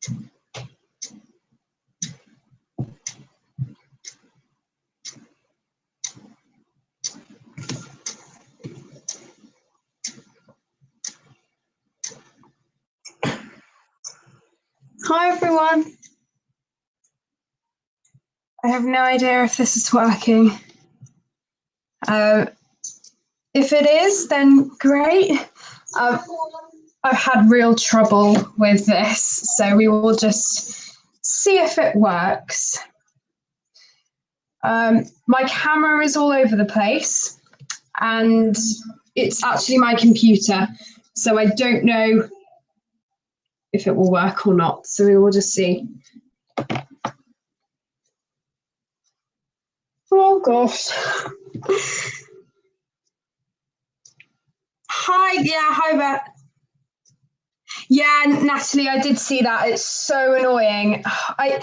Hi everyone. I have no idea if this is working. If it is, then great. I've had real trouble with this, so we will just see if it works. My camera is all over the place, and it's actually my computer, so I don't know if it will work or not, so we will just see. Oh gosh. Hi Beth. Yeah, Natalie, I did see that. It's so annoying. I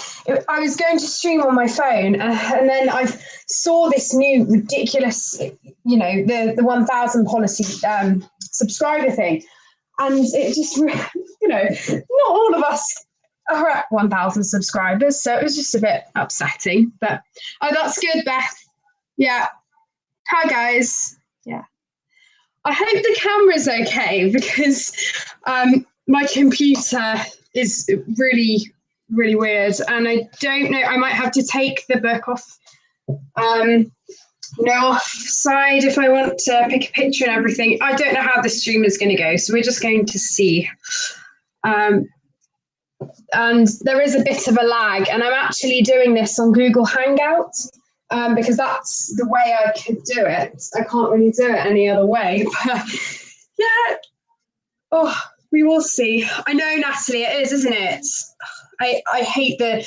was going to stream on my phone, and then I saw this new ridiculous, you know, the 1,000 policy subscriber thing, and it just, you know, not all of us are at 1,000 subscribers, so it was just a bit upsetting. But oh, that's good, Beth. Yeah. Hi guys. Yeah. I hope the camera's okay, because my computer is really, really weird, and I don't know, I might have to take the book off, offside if I want to pick a picture and everything. I don't know how the stream is going to go, so we're just going to see. And there is a bit of a lag, and I'm actually doing this on Google Hangouts, because that's the way I could do it. I can't really do it any other way, but yeah. Oh, we will see. I know, Natalie, it is, isn't it? I hate the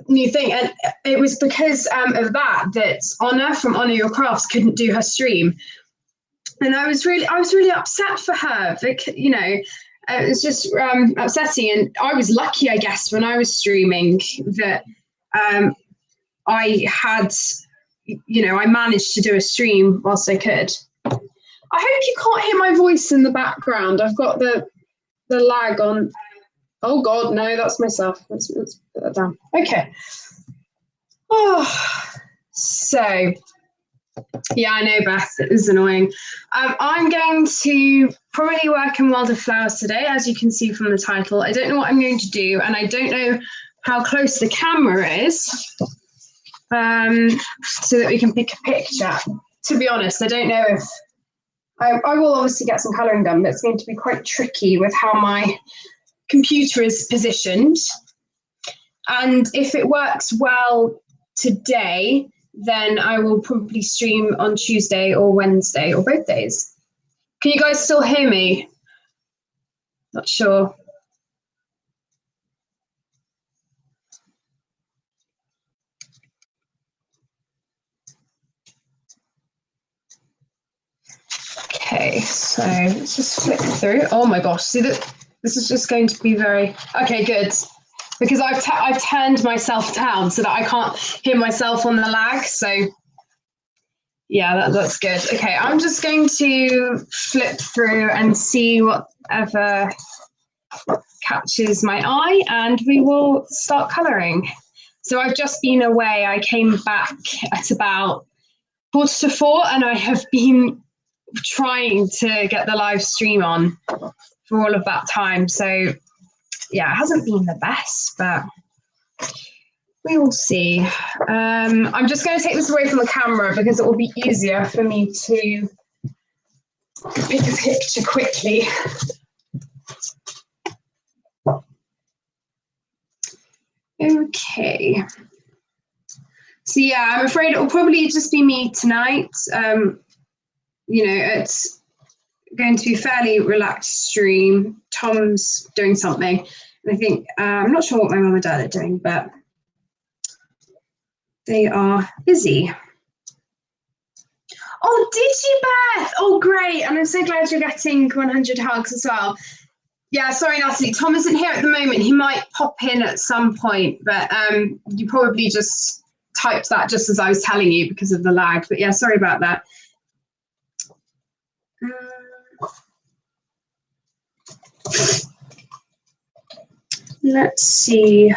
new thing, and it was because of that Honor from Honor Your Crafts couldn't do her stream, and I was really upset for her. You know, it was just upsetting, and I was lucky, I guess, when I was streaming that I had, you know, I managed to do a stream whilst I could. I hope you can't hear my voice in the background. I've got the lag on. Oh God, no, that's myself. Let's put that down. Okay. Oh, so yeah, I know, Beth, it is annoying. I'm going to probably work in World of Flowers today, as you can see from the title. I don't know what I'm going to do, and I don't know how close the camera is, so that we can pick a picture. To be honest, I don't know if I will obviously get some colouring done, but it's going to be quite tricky with how my computer is positioned. And if it works well today, then I will probably stream on Tuesday or Wednesday or both days. Can you guys still hear me? Not sure. Okay, so let's just flip through. Oh my gosh, see that this is just going to be very, okay, good. Because I've turned myself down so that I can't hear myself on the lag. So yeah, that's good. Okay, I'm just going to flip through and see whatever catches my eye, and we will start colouring. So I've just been away. I came back at about 3:45, and I have been trying to get the live stream on for all of that time. So yeah, it hasn't been the best, but we will see. I'm just going to take this away from the camera because it will be easier for me to pick a picture quickly. Okay. So yeah, I'm afraid it will probably just be me tonight. You know, it's going to be a fairly relaxed stream. Tom's doing something, and I think I'm not sure what my mum and dad are doing, but they are busy. Oh, did you, Beth? Oh, great. And I'm so glad you're getting 100 hugs as well. Yeah, sorry, Natalie. Tom isn't here at the moment. He might pop in at some point, but you probably just typed that just as I was telling you because of the lag. But yeah, sorry about that. Let's see.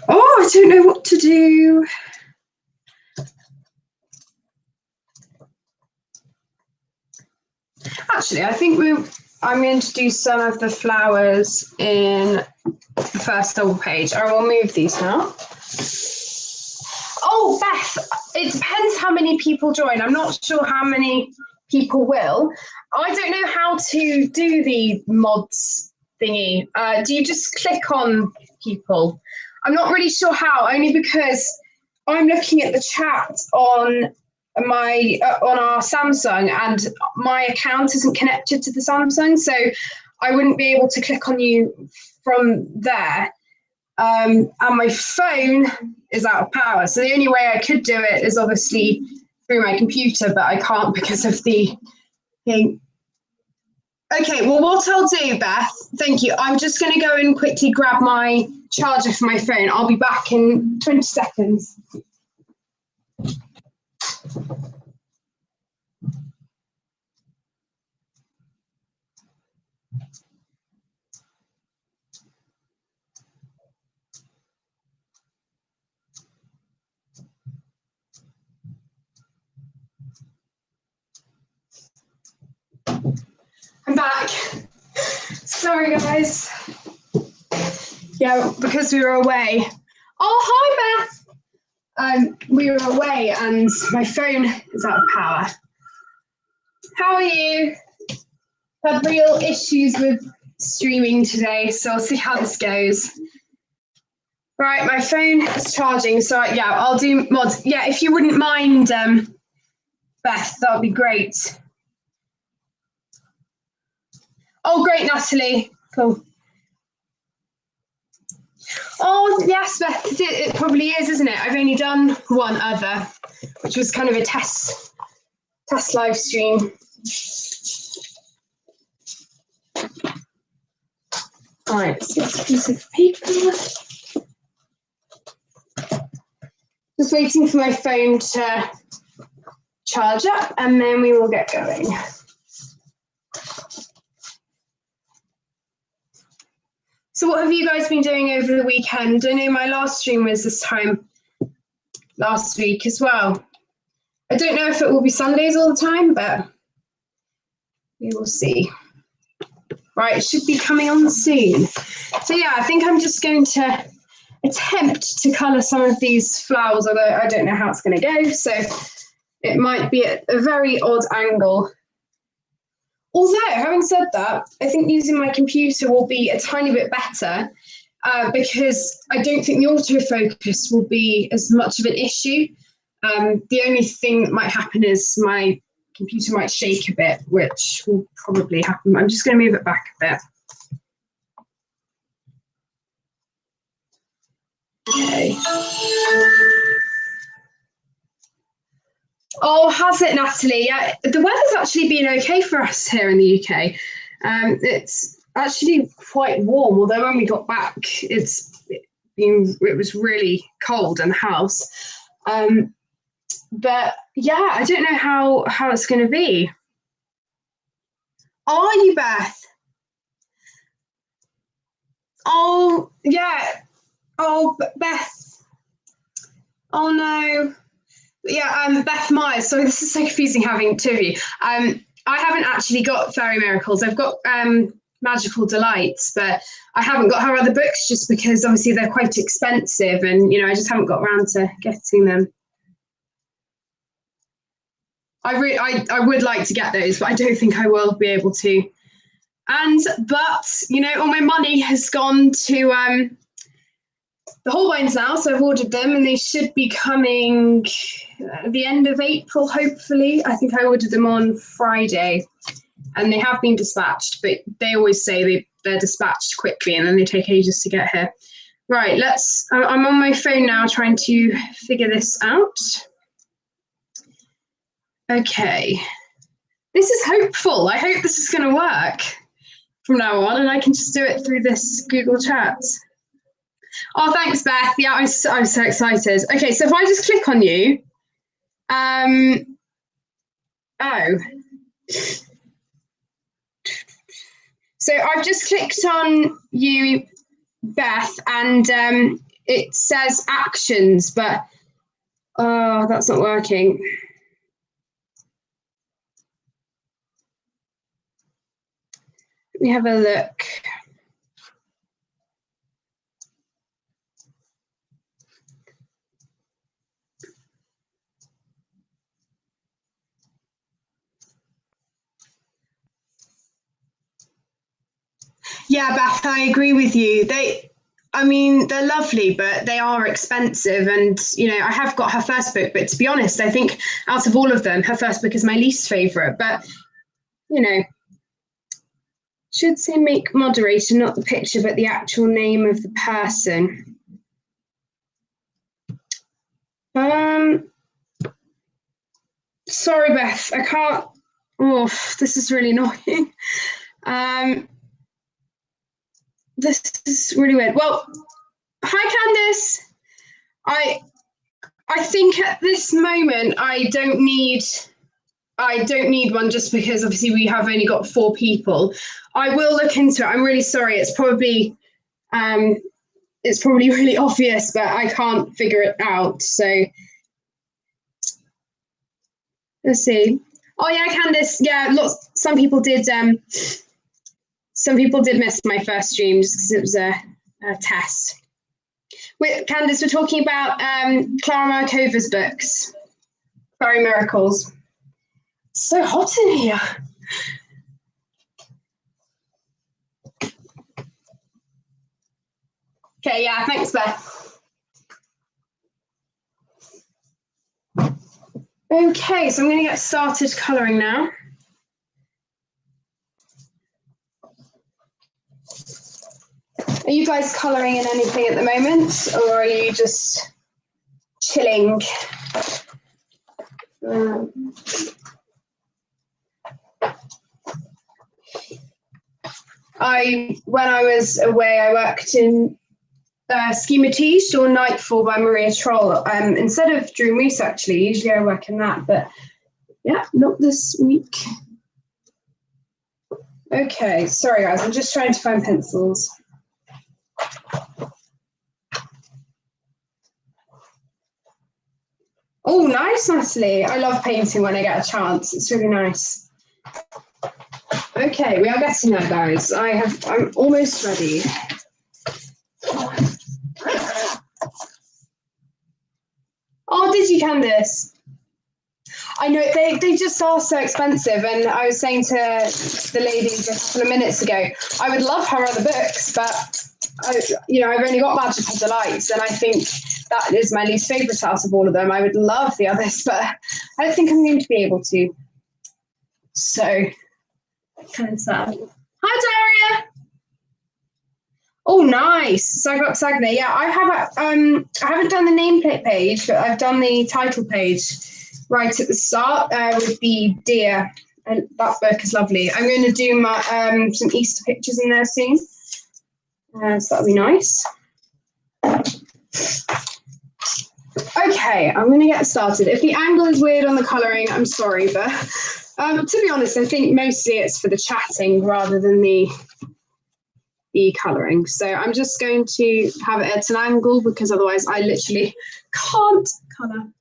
Oh, I don't know what to do. Actually, I think I'm going to do some of the flowers in the first double page. I will move these now. Oh, Beth, it depends how many people join. I'm not sure how many people will. I don't know how to do the mods thingy. Do you just click on people? I'm not really sure how, only because I'm looking at the chat on my on our Samsung, and my account isn't connected to the Samsung, so I wouldn't be able to click on you from there. And my phone is out of power, so the only way I could do it is obviously through my computer, but I can't because of the thing. Okay, well, what I'll do, Beth, thank you. I'm just going to go and quickly grab my charger for my phone. I'll be back in 20 seconds. I'm back. Sorry, guys. Yeah, because we were away. Oh, hi, Beth. We were away and my phone is out of power. How are you? Had real issues with streaming today, so I'll see how this goes. Right, my phone is charging, so yeah, I'll do mods. Yeah, if you wouldn't mind, Beth, that would be great. Oh, great, Natalie. Cool. Oh, yes, Beth, it probably is, isn't it? I've only done one other, which was kind of a test live stream. All right, let's get a piece of paper. Just waiting for my phone to charge up, and then we will get going. So what have you guys been doing over the weekend? I know my last stream was this time last week as well. I don't know if it will be Sundays all the time, but we will see. Right, it should be coming on soon. So yeah, I think I'm just going to attempt to colour some of these flowers, although I don't know how it's going to go, so it might be at a very odd angle. Although, having said that, I think using my computer will be a tiny bit better because I don't think the autofocus will be as much of an issue. The only thing that might happen is my computer might shake a bit, which will probably happen. I'm just going to move it back a bit. Okay. Oh, has it, Natalie? Yeah, the weather's actually been okay for us here in the UK. It's actually quite warm, although when we got back, it was really cold in the house. But yeah, I don't know how it's going to be. Are you, Beth? Oh, yeah. Oh, Beth. Oh, no. Yeah, Beth Myers. Sorry, this is so confusing having two of you. I haven't actually got Fairy Miracles. I've got Magical Delights, but I haven't got her other books just because obviously they're quite expensive, and you know I just haven't got around to getting them. I would like to get those, but I don't think I will be able to. But you know, all my money has gone to the Holbeins now, so I've ordered them, and they should be coming at the end of April, hopefully. I think I ordered them on Friday, and they have been dispatched, but they always say they're dispatched quickly, and then they take ages to get here. Right, I'm on my phone now trying to figure this out. Okay, this is hopeful. I hope this is going to work from now on, and I can just do it through this Google Chat. Oh, thanks, Beth. Yeah, I'm so excited. Okay, so if I just click on you, oh, So I've just clicked on you, Beth, and it says actions, but that's not working. Let me have a look. Yeah, Beth, I agree with you. I mean, they're lovely, but they are expensive. And, you know, I have got her first book, but to be honest, I think out of all of them, her first book is my least favourite. But, you know, should say make moderator, not the picture, but the actual name of the person. Sorry, Beth, I can't. Oh, this is really annoying. This is really weird. Well, hi, Candice. I think at this moment I don't need one, just because obviously we have only got 4 people. I will look into it. I'm really sorry. It's probably really obvious, but I can't figure it out. So let's see. Oh yeah, Candice. Yeah, some people did miss my first stream just because it was a test. Candice, we're talking about Clara Markova's books, Fairy Miracles. It's so hot in here. Okay, yeah, thanks, Beth. Okay, so I'm going to get started colouring now. Are you guys colouring in anything at the moment, or are you just chilling? When I was away, I worked in Schematische or Nightfall by Maria Troll. Instead of Drew Reese, actually, usually I work in that, but yeah, not this week. Okay, sorry guys, I'm just trying to find pencils. Oh, nice, Natalie. I love painting when I get a chance. It's really nice. Okay, we are getting there, guys. I'm almost ready. Oh, did you, Candice? I know they just are so expensive, and I was saying to the ladies a couple of minutes ago, I would love her other books, but I've only got Magical Delights, and I think that is my least favourite out of all of them. I would love the others, but I don't think I'm going to be able to. So, kind of sad. Hi, Daria. Oh, nice. So I got Sagna. Yeah, I haven't done the nameplate page, but I've done the title page right at the start with the deer, and that book is lovely. I'm going to do my some Easter pictures in there soon, so that'll be nice. Okay, I'm going to get started. If the angle is weird on the colouring, I'm sorry, but to be honest, I think mostly it's for the chatting rather than the colouring. So I'm just going to have it at an angle because otherwise I literally can't colour.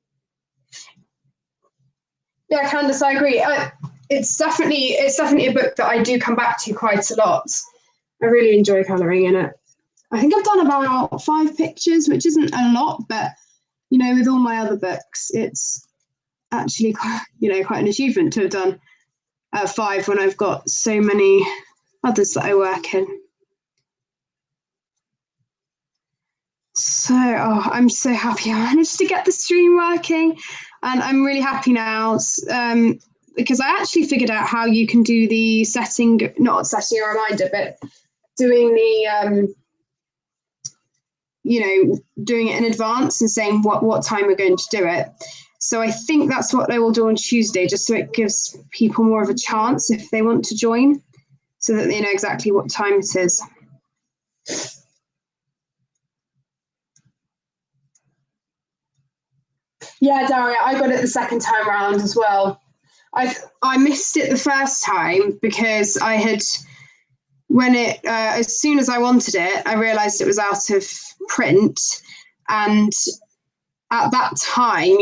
Yeah, Candice, I agree. It's definitely a book that I do come back to quite a lot. I really enjoy colouring in it. I think I've done about 5 pictures, which isn't a lot, but with all my other books, it's actually quite an achievement to have done 5 when I've got so many others that I work in. So, I'm so happy I managed to get the stream working, and I'm really happy now because I actually figured out how you can do the not setting a reminder, but doing the doing it in advance and saying what time we're going to do it. So I think that's what I will do on Tuesday, just so it gives people more of a chance if they want to join, so that they know exactly what time it is. Yeah, Daria, I got it the second time around as well. I missed it the first time because I had, when as soon as I wanted it, I realized it was out of print. And at that time,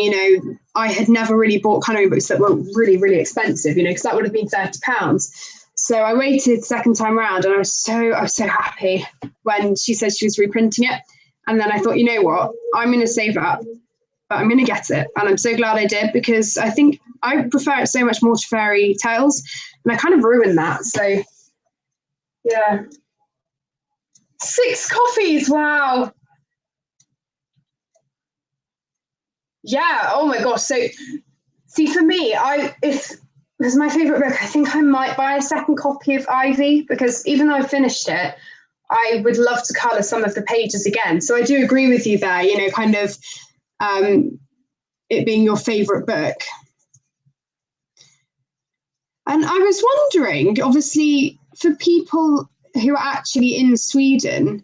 I had never really bought colouring books that were really, really expensive, because that would have been £30. So I waited second time round, and I was so happy when she said she was reprinting it. And then I thought, you know what, I'm going to save up, but I'm going to get it. And I'm so glad I did, because I think I prefer it so much more to fairy tales, and I kind of ruined that. So yeah. 6 coffees, wow. Yeah, oh my gosh. So see, for me, if this is my favourite book, I think I might buy a second copy of Ivy, because even though I finished it, I would love to colour some of the pages again. So I do agree with you there, kind of it being your favourite book. And I was wondering, obviously, for people who are actually in Sweden,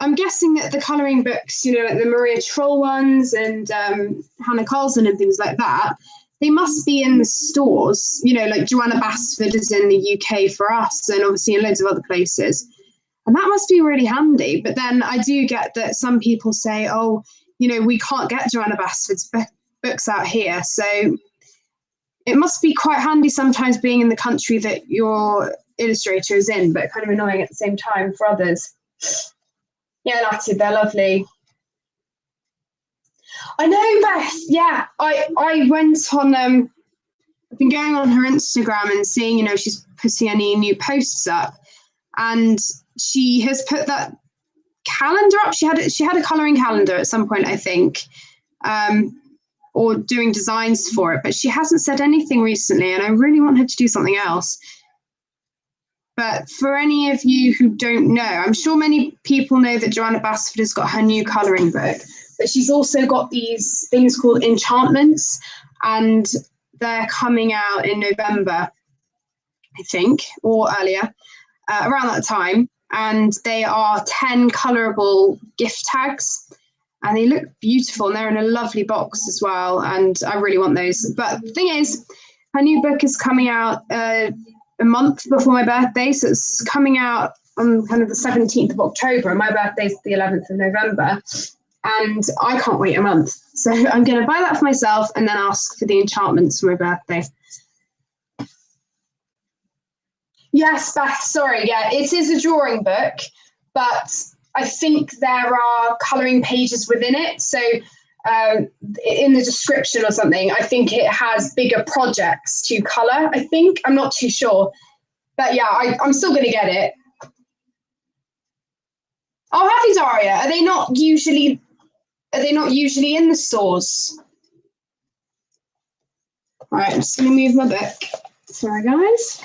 I'm guessing that the colouring books, like the Maria Troll ones and Hannah Carlson and things like that, they must be in the stores, like Joanna Basford is in the UK for us, and obviously in loads of other places. And that must be really handy. But then I do get that some people say, oh, we can't get Joanna Basford's books out here. So it must be quite handy sometimes being in the country that your illustrator is in, but kind of annoying at the same time for others. Yeah, Natty, they're lovely. I know, Beth. Yeah, I went on. I've been going on her Instagram and seeing, she's putting any new posts up, and she has put that calendar up. She had a colouring calendar at some point, I think, or doing designs for it, but she hasn't said anything recently, and I really want her to do something else. But for any of you who don't know, I'm sure many people know that Joanna Basford has got her new colouring book, but she's also got these things called enchantments, and they're coming out in November, I think, or earlier, around that time. And they are 10 colourable gift tags, and they look beautiful, and they're in a lovely box as well, and I really want those. But the thing is, her new book is coming out a month before my birthday, so it's coming out on kind of the 17th of October, and my birthday's the 11th of November, and I can't wait a month. So I'm going to buy that for myself and then ask for the enchantments for my birthday. Yes, Beth, sorry, yeah, it is a drawing book, but I think there are colouring pages within it, so in the description or something, I think it has bigger projects to colour, I think. I'm not too sure. But yeah, I'm still going to get it. Oh, have you, Daria? Are they not usually in the stores? All right, I'm just going to move my book. Sorry, guys.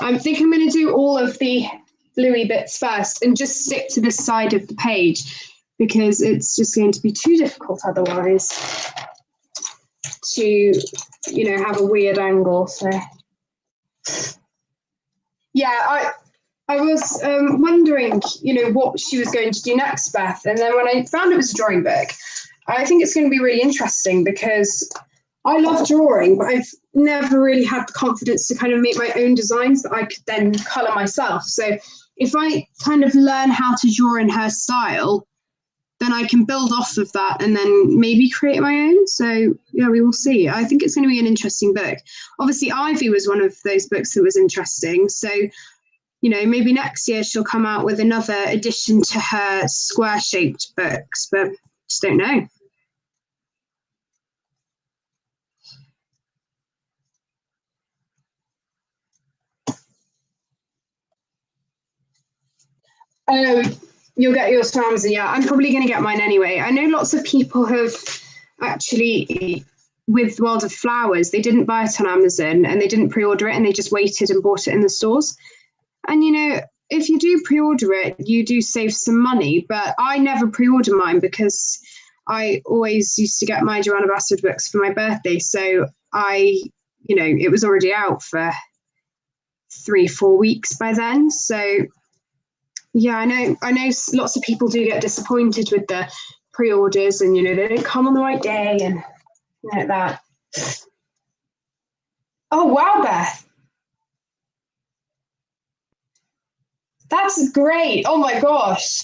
I think I'm going to do all of the bluey bits first and just stick to this side of the page, because it's just going to be too difficult otherwise to, have a weird angle. So, yeah, I was wondering, what she was going to do next, Beth. And then when I found it was a drawing book, I think it's going to be really interesting, because I love drawing, but I've never really had the confidence to kind of make my own designs that I could then colour myself. So if I kind of learn how to draw in her style, then I can build off of that and then maybe create my own. So yeah, we will see. I think it's going to be an interesting book. Obviously, Ivy was one of those books that was interesting. So, maybe next year she'll come out with another addition to her square-shaped books, but just don't know. You'll get yours from Amazon. Yeah, I'm probably going to get mine anyway. I know lots of people have actually, with World of Flowers, they didn't buy it on Amazon and they didn't pre-order it, and they just waited and bought it in the stores. And if you do pre-order it, you do save some money. But I never pre-order mine, because I always used to get my Joanna Basford books for my birthday. So it was already out for 3-4 weeks by then. So yeah, I know lots of people do get disappointed with the pre-orders, and they don't come on the right day and like that. Oh wow, Beth. That's great. Oh my gosh.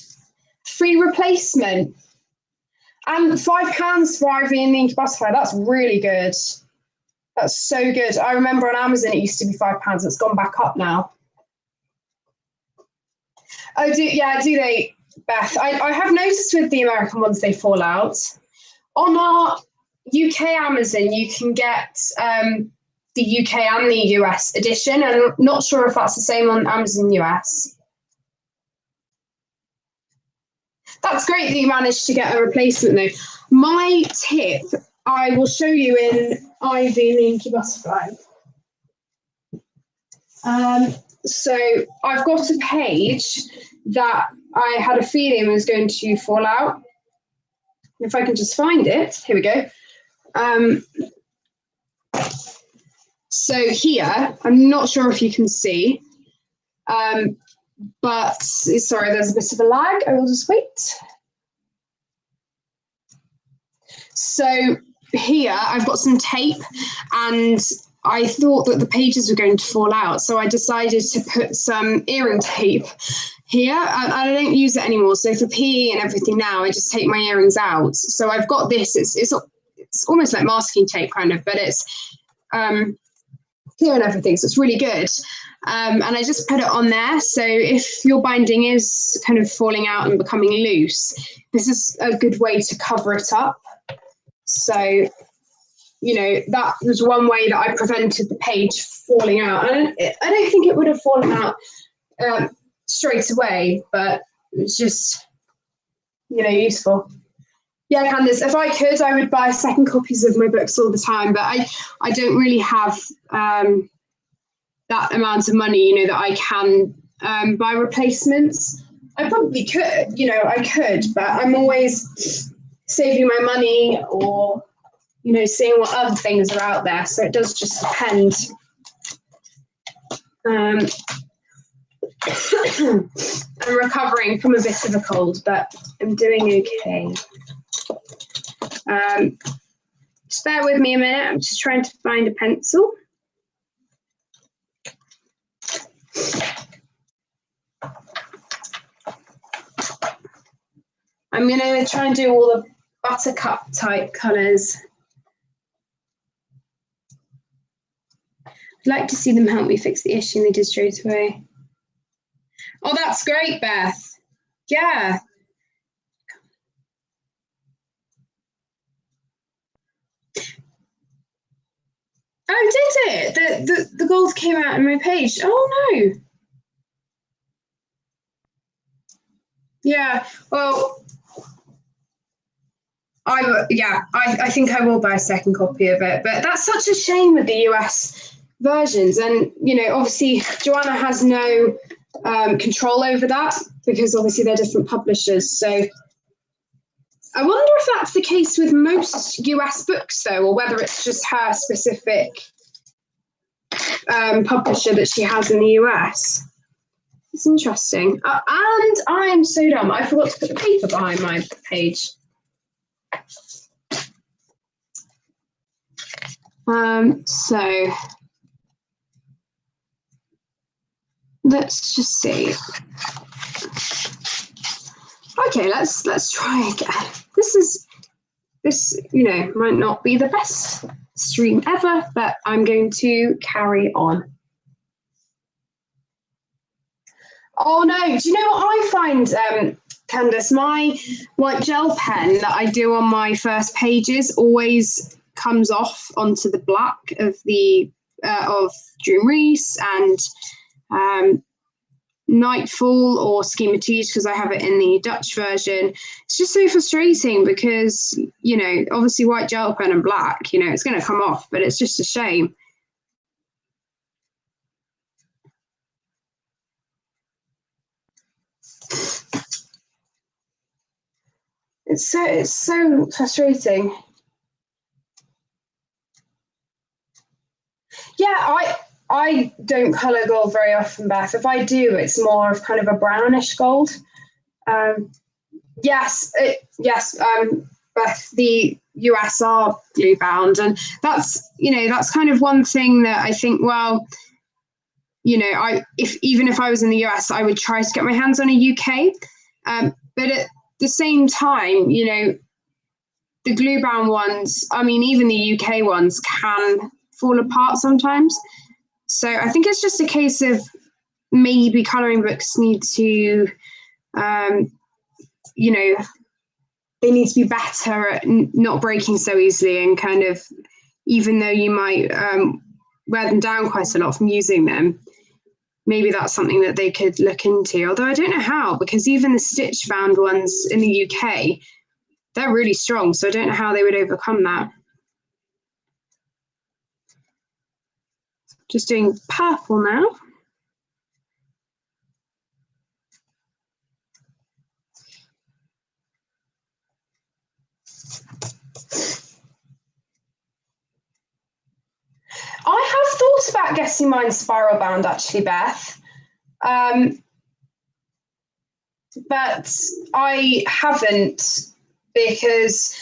Free replacement. And £5 for Ivy and the Inky Butterfly. That's really good. That's so good. I remember on Amazon it used to be £5. It's gone back up now. Oh, do they, Beth? I have noticed with the American ones they fall out. On our UK Amazon, you can get the UK and the US edition, and I'm not sure if that's the same on Amazon US. That's great that you managed to get a replacement though. My tip, I will show you in Ivy and the Inky Butterfly. So I've got a page that I had a feeling was going to fall out. If I can just find it, here we go. So here, I'm not sure if you can see, but sorry, there's a bit of a lag. I will just wait. So here I've got some tape, and I thought that the pages were going to fall out, so I decided to put some earring tape here. I don't use it anymore, so for PE and everything now, I just take my earrings out. So I've got this. It's almost like masking tape kind of, but it's here and everything, so it's really good. And I just put it on there, so if your binding is kind of falling out and becoming loose, this is a good way to cover it up. So, you know, that was one way that I prevented the page falling out. I don't think it would have fallen out straight away, but it's just, you know, useful. Yeah, Candice, if I could, I would buy second copies of my books all the time, but I don't really have that amount of money, you know, that I can buy replacements. I probably could, you know, I could, but I'm always saving my money or, you know, seeing what other things are out there. So it does just depend. I'm recovering from a bit of a cold, but I'm doing okay. Just bear with me a minute. I'm just trying to find a pencil. I'm going to try and do all the buttercup type colours. I'd like to see them help me fix the issue, and they did straight away. Oh, that's great, Beth. Yeah. Oh, did it? The gold came out on my page. Oh, no. Yeah, well, I think I will buy a second copy of it, but that's such a shame with the US versions. And, you know, obviously Joanna has no control over that because obviously they're different publishers. So I wonder if that's the case with most US books though, or whether it's just her specific publisher that she has in the US. It's interesting. And I am so dumb. I forgot to put the paper behind my page. So let's just see. Okay, let's try again. This you know might not be the best stream ever, but I'm going to carry on. Oh no, do you know what I find, Candice? My white gel pen that I do on my first pages always comes off onto the black of the of Dream Reese and Nightfall or Schematige, because I have it in the Dutch version. It's just so frustrating because, you know, obviously white gel pen and black, you know, it's going to come off, but it's just a shame. It's so frustrating. Yeah, I don't colour gold very often, Beth. If I do, it's more of kind of a brownish gold. Yes, Beth, the US are glue bound, and that's, you know, that's kind of one thing that I think, well, you know, even if I was in the US, I would try to get my hands on a UK. But at the same time, you know, the glue bound ones, I mean, even the UK ones can fall apart sometimes. So I think it's just a case of maybe colouring books need to, you know, they need to be better at not breaking so easily, and kind of, even though you might wear them down quite a lot from using them, maybe that's something that they could look into. Although I don't know how, because even the stitch bound ones in the UK, they're really strong. So I don't know how they would overcome that. Just doing purple now. I have thought about getting mine spiral bound, actually, Beth. But I haven't, because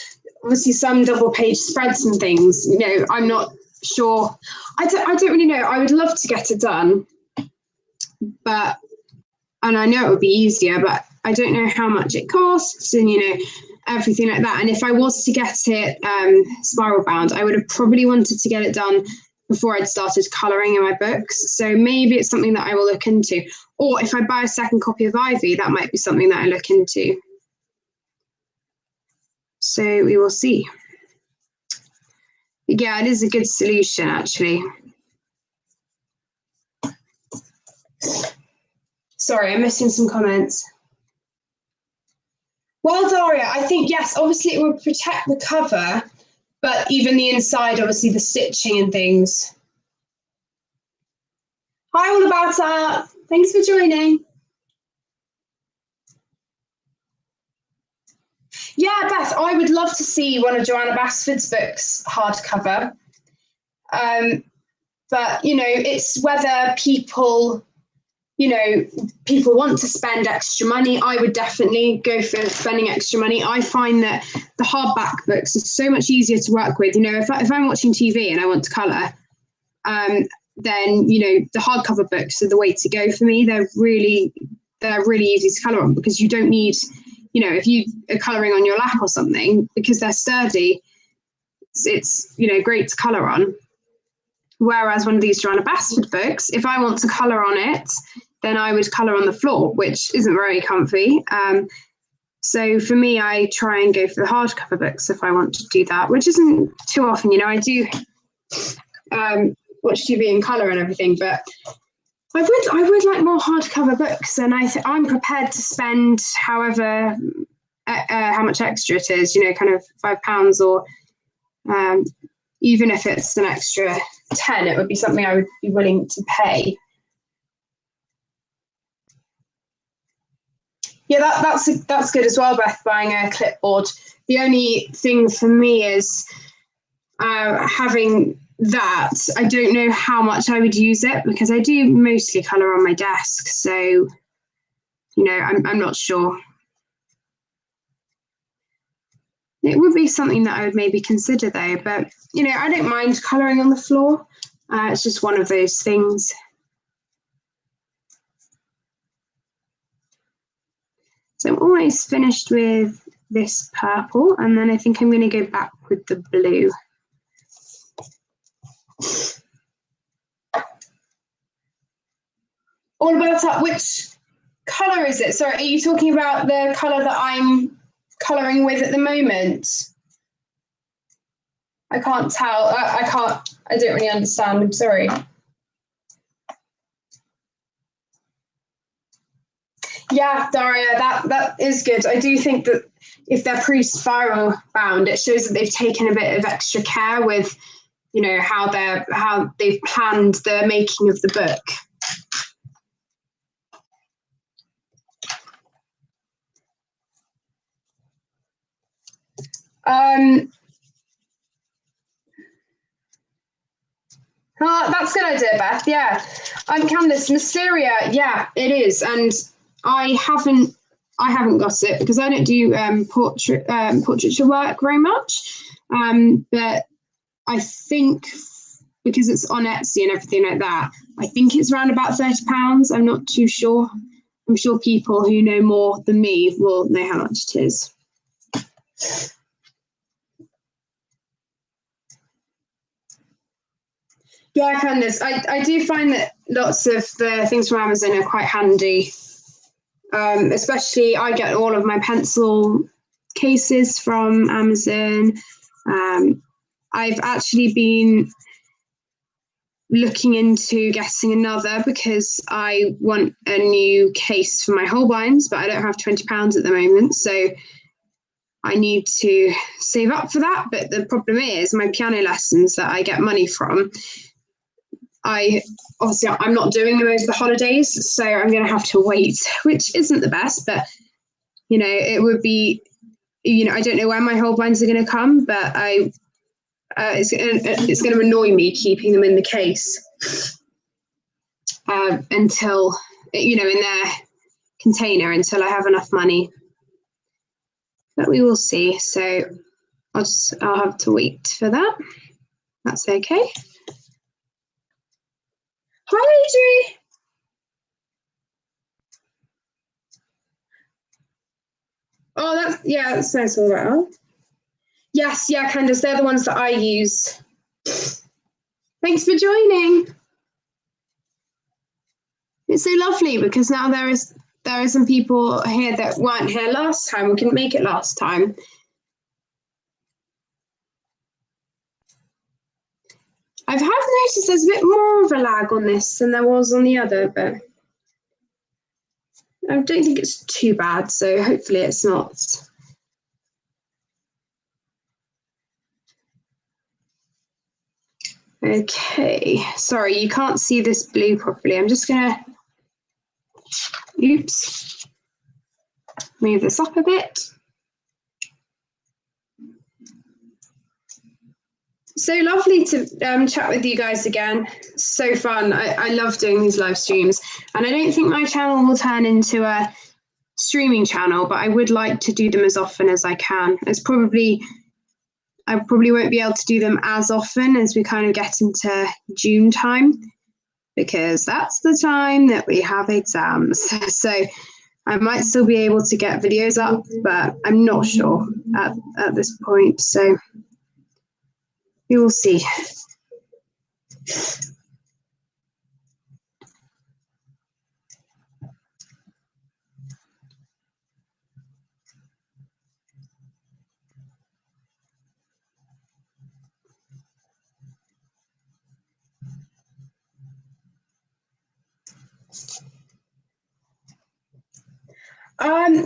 obviously some double page spreads and things, you know, I'm not sure. I don't really know. I would love to get it done, and I know it would be easier, but I don't know how much it costs and, you know, everything like that. And if I was to get it spiral bound, I would have probably wanted to get it done before I'd started colouring in my books. So maybe it's something that I will look into. Or if I buy a second copy of Ivy, that might be something that I look into. So we will see. Yeah, it is a good solution, actually. Sorry, I'm missing some comments. Well, Daria, I think, yes, obviously it would protect the cover, but even the inside, obviously the stitching and things. Hi, all about that. Thanks for joining. Yeah, Beth, I would love to see one of Joanna Basford's books hardcover. But, you know, it's whether people, you know, people want to spend extra money. I would definitely go for spending extra money. I find that the hardback books are so much easier to work with. You know, if I'm watching TV and I want to colour, then, you know, the hardcover books are the way to go for me. They're really easy to colour on, because you don't need, you know, if you are colouring on your lap or something, because they're sturdy, it's you know, great to colour on. Whereas one of these Joanna Basford books, if I want to colour on it, then I would colour on the floor, which isn't very comfy. So for me, I try and go for the hardcover books if I want to do that, which isn't too often. You know, I do watch TV and colour and everything, but I would like more hardcover books, and I'm prepared to spend however how much extra it is. You know, kind of £5, or even if it's an extra 10, it would be something I would be willing to pay. Yeah, that's good as well, Beth, buying a clipboard. The only thing for me is having that. I don't know how much I would use it, because I do mostly colour on my desk. So, you know, I'm not sure. It would be something that I would maybe consider, though. But, you know, I don't mind colouring on the floor. It's just one of those things. So I'm almost finished with this purple, and then I think I'm going to go back with the blue. All about that. Which colour is it? Sorry, are you talking about the colour that I'm colouring with at the moment? I can't tell. I don't really understand. I'm sorry. Yeah, Daria, that is good. I do think that if they're pre-spiral bound, it shows that they've taken a bit of extra care with, you know, how they've planned the making of the book. That's a good idea, Beth. Yeah, Candice, Mysteria. Yeah, it is, and I haven't got it because I don't do portraiture work very much. But I think because it's on Etsy and everything like that, I think it's around about £30. I'm not too sure. I'm sure people who know more than me will know how much it is. Yeah, Candice, I do find that lots of the things from Amazon are quite handy. Especially I get all of my pencil cases from Amazon. I've actually been looking into getting another because I want a new case for my Holbeins, but I don't have £20 at the moment, so I need to save up for that. But the problem is my piano lessons that I get money from, I'm not doing them over the holidays, so I'm going to have to wait, which isn't the best, but it would be, I don't know when my Holbeins are going to come, but it's going to annoy me keeping them in the case until, in their container until I have enough money. But we will see. So I'll have to wait for that. That's okay. Hi, Adri. Oh, that's nice all right. Yes, yeah, Candice, they're the ones that I use. Thanks for joining. It's so lovely because now there are some people here that weren't here last time. We couldn't make it last time. I have noticed there's a bit more of a lag on this than there was on the other, but I don't think it's too bad, so hopefully it's not. Okay, sorry, you can't see this blue properly. I'm just gonna, oops, move this up a bit. So lovely to chat with you guys again. So fun. I love doing these live streams, and I don't think my channel will turn into a streaming channel, but I would like to do them as often as I can. I probably won't be able to do them as often as we kind of get into June time, because that's the time that we have exams. So I might still be able to get videos up, but I'm not sure at this point. So we will see.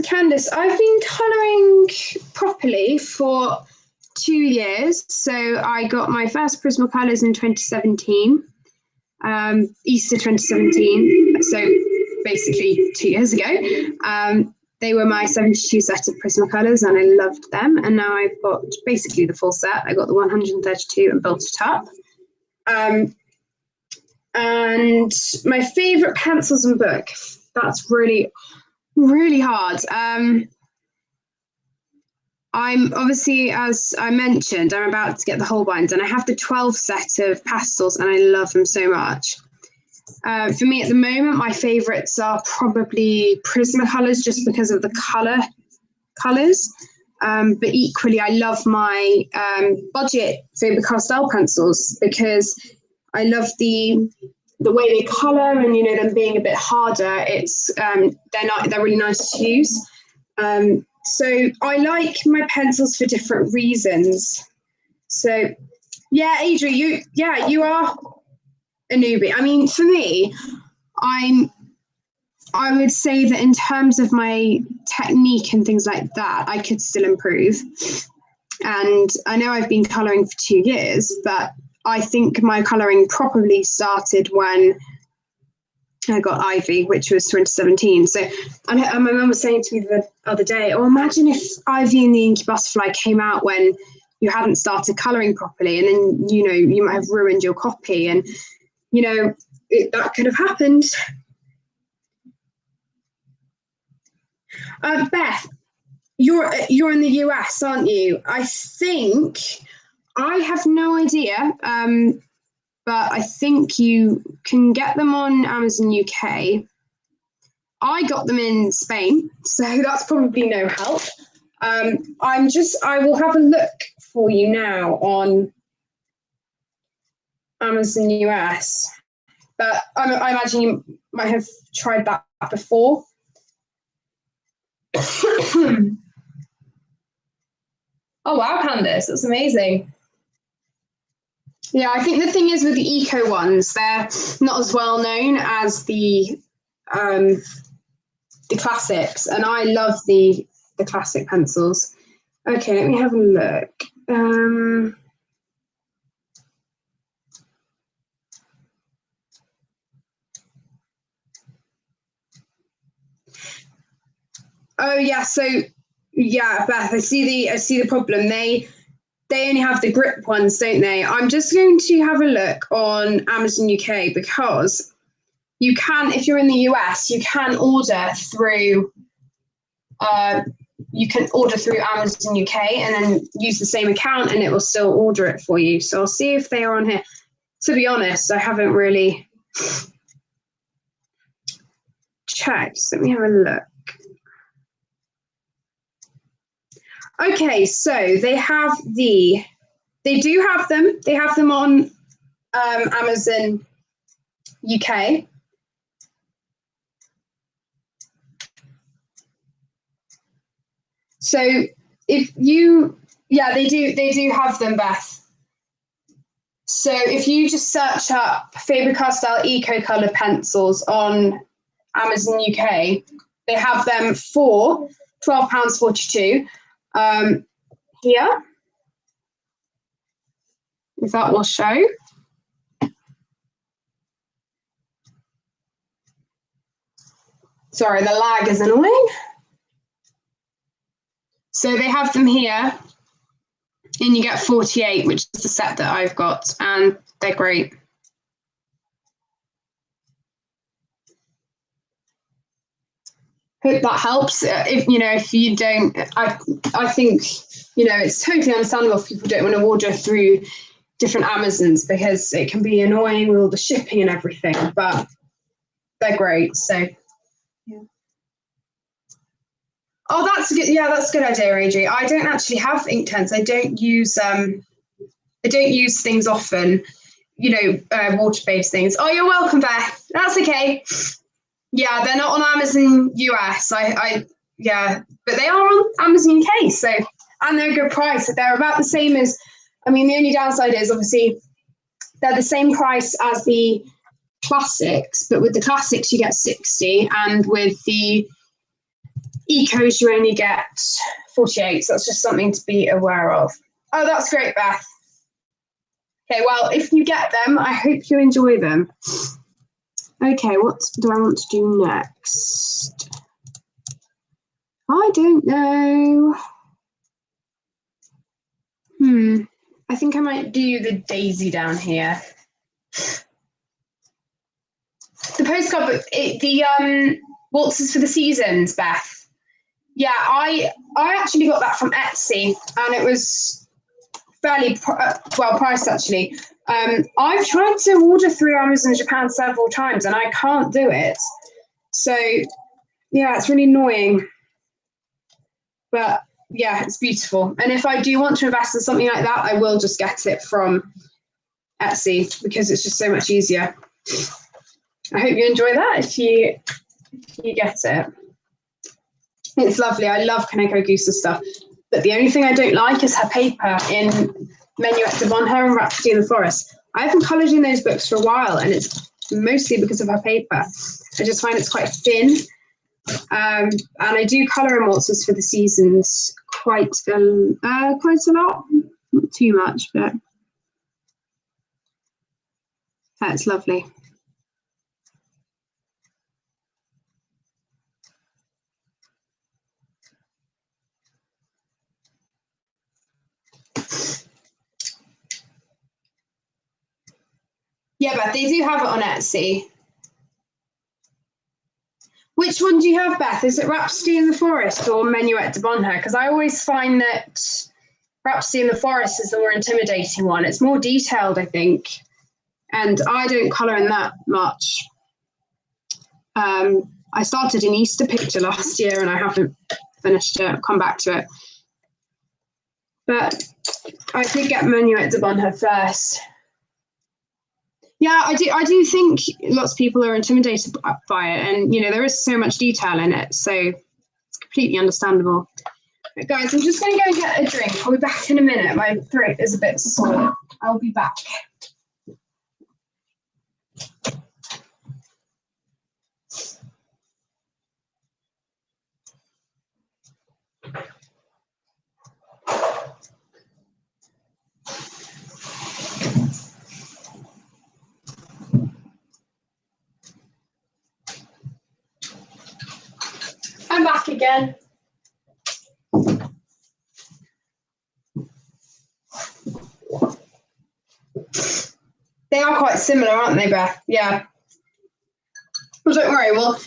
Candice, I've been colouring properly for 2 years. So I got my first Prismacolors in 2017, Easter 2017. So basically 2 years ago. They were my 72 set of Prismacolors and I loved them. And now I've got basically the full set. I got the 132 and built it up. And my favourite pencils and book, that's really hard. I'm obviously, as I mentioned, I'm about to get the Holbeins and I have the 12 set of pastels and I love them so much. For me at the moment, my favourites are probably Prismacolors just because of the colours. But equally, I love my budget Faber-Castell pencils because I love the way they colour and them being a bit harder. It's they're really nice to use. So I like my pencils for different reasons. So yeah, Adri, you are a newbie. I mean, for me, I would say that in terms of my technique and things like that, I could still improve. And I know I've been colouring for 2 years, but I think my colouring probably started when I got Ivy, which was 2017. So and my mum was saying to me the other day, oh, imagine if Ivy and the Inky Butterfly came out when you hadn't started colouring properly, and then, you might have ruined your copy. And, that could have happened. Beth, you're in the US, aren't you? I think, I have no idea. but I think you can get them on Amazon UK. I got them in Spain, so that's probably no help. I will have a look for you now on Amazon US, but I imagine you might have tried that before. Oh wow, Candice, that's amazing. Yeah, I think the thing is with the eco ones, they're not as well known as the classics, and I love the classic pencils. Okay, let me have a look. Oh yeah, so yeah, Beth, I see the problem. They only have the grip ones, don't they? I'm just going to have a look on Amazon UK because you can, if you're in the US, you can order through Amazon UK and then use the same account and it will still order it for you. So I'll see if they are on here. To be honest, I haven't really checked. So let me have a look. Okay, so they do have them. They have them on Amazon UK. So they do have them, Beth. So if you just search up Faber-Castell Eco Color pencils on Amazon UK, they have them for £12.42. Here, if that will show. Sorry, the lag is annoying. So they have them here, and you get 48, which is the set that I've got, and they're great. Hope that helps. If you don't, I think, it's totally understandable if people don't want to order through different Amazons because it can be annoying with all the shipping and everything, but they're great. So, yeah. Oh, that's good. Yeah, that's a good idea, Adri. I don't actually have Inktense. I don't use things often, water-based things. Oh, you're welcome, Beth. That's okay. Yeah, they're not on Amazon US. But they are on Amazon UK. So, and they're a good price. They're about the same as. I mean, the only downside is obviously they're the same price as the classics, but with the classics you get 60, and with the ecos you only get 48. So that's just something to be aware of. Oh, that's great, Beth. Okay, well, if you get them, I hope you enjoy them. Okay, what do I want to do next? I don't know. I think I might do the daisy down here. The postcard book, the Waltzes for the Seasons, Beth. Yeah, I actually got that from Etsy, and it was fairly well priced, actually. I've tried to order through Amazon Japan several times, and I can't do it. So, yeah, it's really annoying. But, yeah, it's beautiful. And if I do want to invest in something like that, I will just get it from Etsy because it's just so much easier. I hope you enjoy that if you get it. It's lovely. I love Kaneko Gusa stuff. But the only thing I don't like is her paper in Menuet de Bonheur and Rhapsody in the Forest. I haven't coloured in those books for a while, and it's mostly because of her paper. I just find it's quite thin. And I do colour in Waltzes for the Seasons quite a lot. Not too much, but that's lovely. Yeah, but they do have it on Etsy. Which one do you have, Beth? Is it Rhapsody in the Forest or Menuet de Bonheur? Because I always find that Rhapsody in the Forest is the more intimidating one. It's more detailed, I think. and I don't colour in that much. I started an Easter picture last year and I haven't finished it. I'll come back to it. But I did get Menuet de Bonheur first. Yeah, I do think lots of people are intimidated by it, and you know, there is so much detail in it, so it's completely understandable. But guys, I'm just going to go and get a drink. I'll be back in a minute. My throat is a bit sore. I'll be back. I'm back again. They are quite similar, aren't they, Beth? Yeah. Well, don't worry. Well,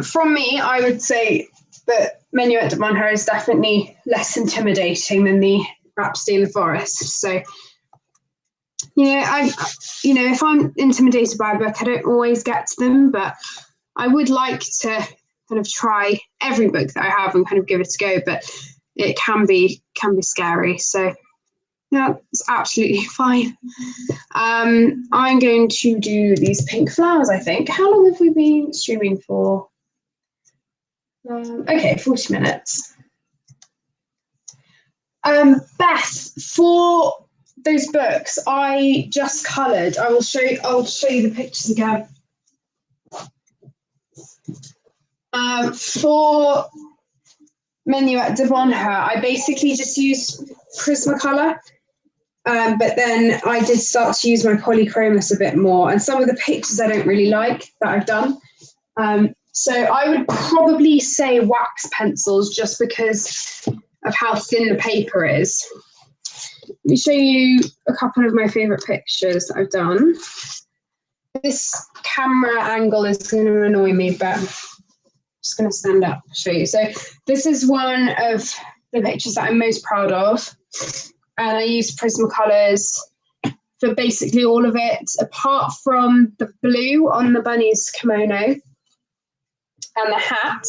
from me, I would say that Menuet de Bonheur is definitely less intimidating than the Rhapsody in the Forest. So, if I'm intimidated by a book, I don't always get to them, but I would like to kind of try every book that I have and kind of give it a go, but it can be scary. So yeah, it's absolutely fine. I'm going to do these pink flowers, I think. How long have we been streaming for? Okay, 40 minutes. Beth, for those books I just coloured, I'll show you the pictures again. For Menuet de Bonheur, I basically just used Prismacolor, but then I did start to use my polychromos a bit more, and some of the pictures I don't really like that I've done. So I would probably say wax pencils just because of how thin the paper is. Let me show you a couple of my favourite pictures that I've done. This camera angle is going to annoy me, but I'm just going to stand up and show you. So this is one of the pictures that I'm most proud of. And I used Prismacolors for basically all of it, apart from the blue on the bunny's kimono and the hat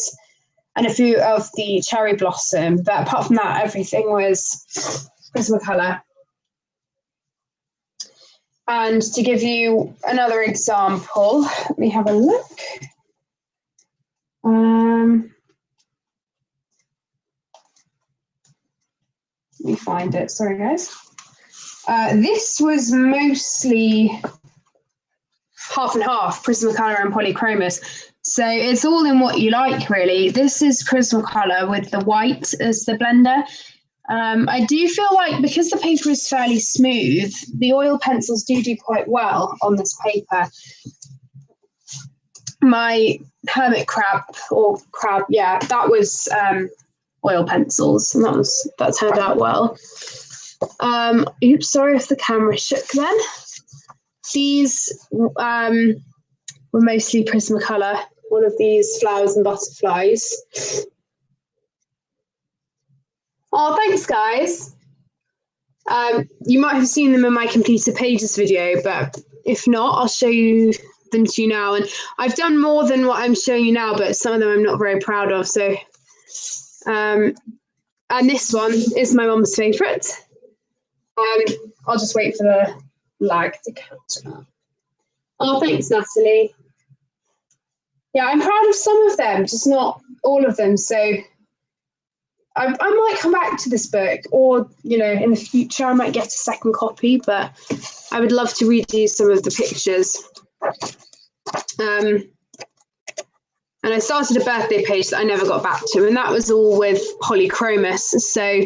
and a few of the cherry blossom. But apart from that, everything was Prismacolor. And to give you another example, let me have a look. Let me find it. Sorry, guys. This was mostly half and half, Prismacolor and polychromos. So it's all in what you like, really. This is Prismacolor with the white as the blender. I do feel like because the paper is fairly smooth, the oil pencils do quite well on this paper. My hermit crab, yeah, that was oil pencils, and that turned out well. Oops, sorry if the camera shook then. These were mostly Prismacolor, one of these flowers and butterflies. Oh, thanks, guys. You might have seen them in my completed pages video, but if not, I'll show you them to you now. And I've done more than what I'm showing you now, but some of them I'm not very proud of. So, and this one is my mum's favourite. I'll just wait for the lag to catch up. Oh, thanks, Natalie. Yeah, I'm proud of some of them, just not all of them. So I might come back to this book, or, in the future I might get a second copy, but I would love to redo some of the pictures. And I started a birthday page that I never got back to, and that was all with polychromos. So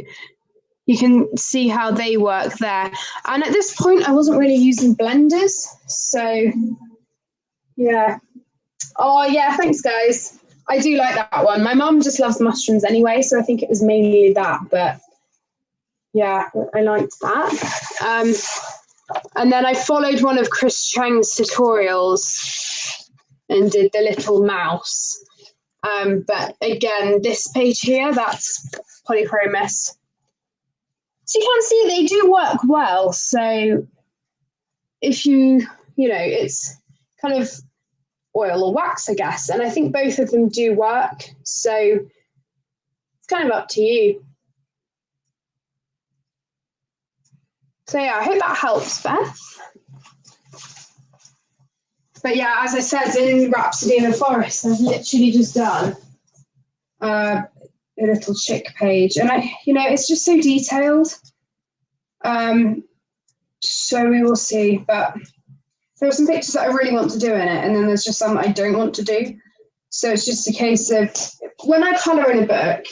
you can see how they work there. And at this point, I wasn't really using blenders. So, yeah. Oh, yeah, thanks, guys. I do like that one. My mum just loves mushrooms anyway, so I think it was mainly that. But, yeah, I liked that. And then I followed one of Chris Chang's tutorials and did the little mouse. But, again, this page here, that's polychromos. So you can see they do work well. So if you know, it's kind of oil or wax, I guess. And I think both of them do work. So it's kind of up to you. So yeah, I hope that helps, Beth. But yeah, as I said, in Rhapsody in the Forest, I've literally just done a little chick page. And it's just so detailed. So we will see. But there are some pictures that I really want to do in it, and then there's just some that I don't want to do. So it's just a case of, when I colour in a book,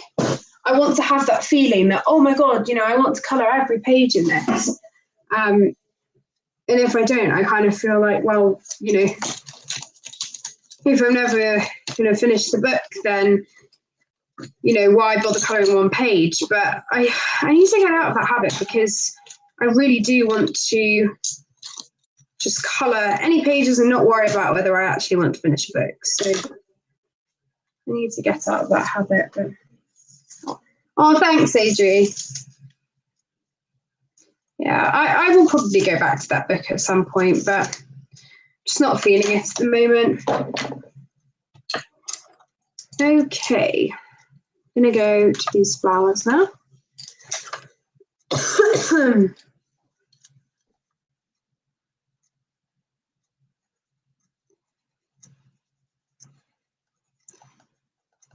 I want to have that feeling that, oh my God, I want to colour every page in this. And if I don't, I kind of feel like, well, if I'm never going to finish the book, then, why bother colouring one page? But I need to get out of that habit, because I really do want to just colour any pages and not worry about whether I actually want to finish a book. So I need to get out of that habit. But... Oh, thanks, Adri. Yeah, I will probably go back to that book at some point, but just not feeling it at the moment. Okay, I'm going to go to these flowers now.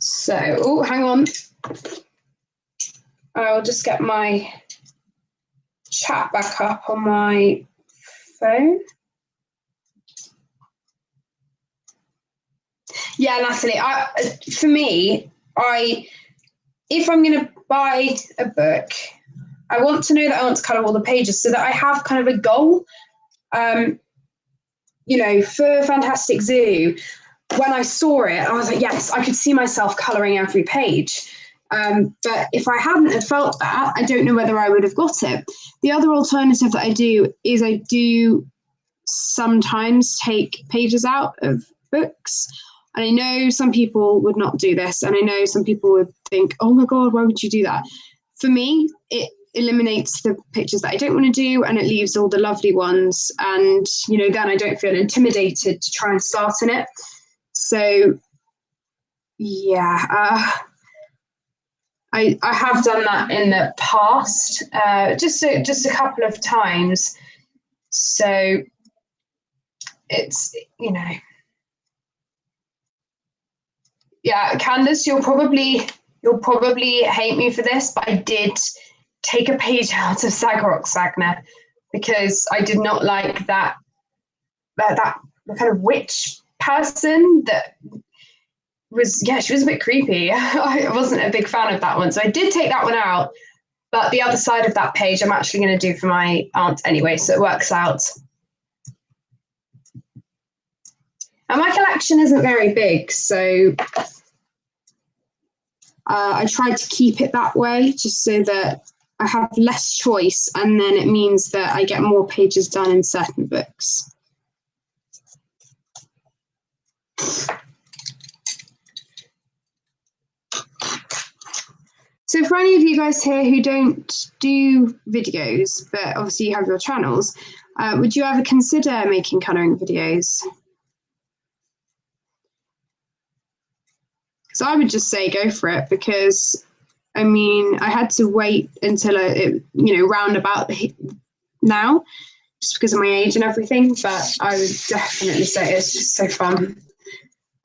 So, oh, hang on. I'll just get my chat back up on my phone. Yeah, Natalie, for me, if I'm going to buy a book, I want to know that I want to colour all the pages so that I have kind of a goal. For Fantastic Zoo, when I saw it, I was like, yes, I could see myself colouring every page. But if I hadn't have felt that, I don't know whether I would have got it. The other alternative that I do is I do sometimes take pages out of books. And I know some people would not do this. And I know some people would think, oh my God, why would you do that? For me, it eliminates the pictures that I don't want to do, and it leaves all the lovely ones. And, then I don't feel intimidated to try and start in it. So, yeah, I have done that in the past, just a couple of times. So it's, yeah, Candace, you'll probably hate me for this, but I did take a page out of Sagarok Sagna because I did not like that kind of witch person that was, she was a bit creepy. I wasn't a big fan of that one. So I did take that one out, but the other side of that page I'm actually going to do for my aunt anyway, so it works out. And my collection isn't very big, so I tried to keep it that way just so that I have less choice, and then it means that I get more pages done in certain books. So for any of you guys here who don't do videos, but obviously you have your channels, would you ever consider making colouring videos? So I would just say go for it, because I had to wait until round about now, just because of my age and everything, but I would definitely say it's just so fun.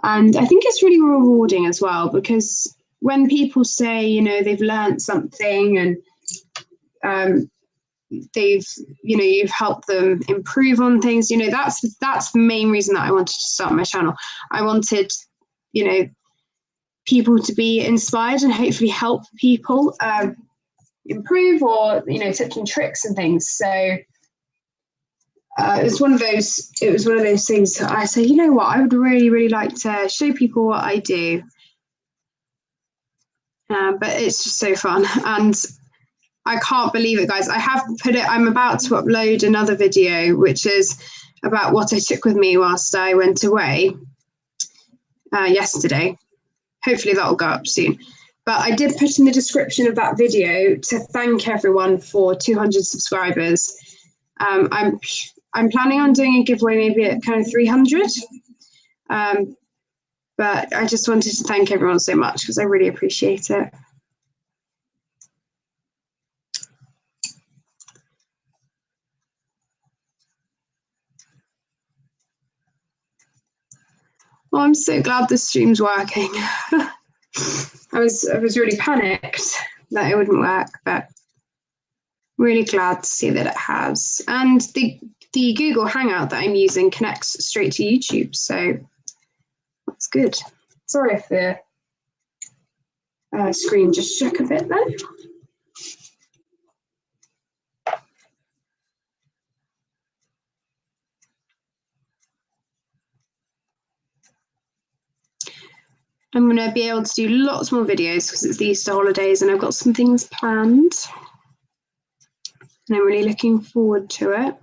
And I think it's really rewarding as well, because when people say, they've learned something and you've helped them improve on things, that's the main reason that I wanted to start my channel. I wanted, people to be inspired and hopefully help people improve, or, tips and tricks and things. So it was one of those things that I say, I would really, really like to show people what I do. But it's just so fun, and I can't believe it, guys. I'm about to upload another video, which is about what I took with me whilst I went away yesterday. Hopefully that'll go up soon. But I did put in the description of that video to thank everyone for 200 subscribers. I'm I'm planning on doing a giveaway maybe at kind of 300. But I just wanted to thank everyone so much because I really appreciate it. Well, I'm so glad the stream's working. I was really panicked that it wouldn't work, but really glad to see that it has. And the Google Hangout that I'm using connects straight to YouTube, so that's good. Sorry if the screen just shook a bit then. I'm going to be able to do lots more videos because it's the Easter holidays and I've got some things planned. And I'm really looking forward to it.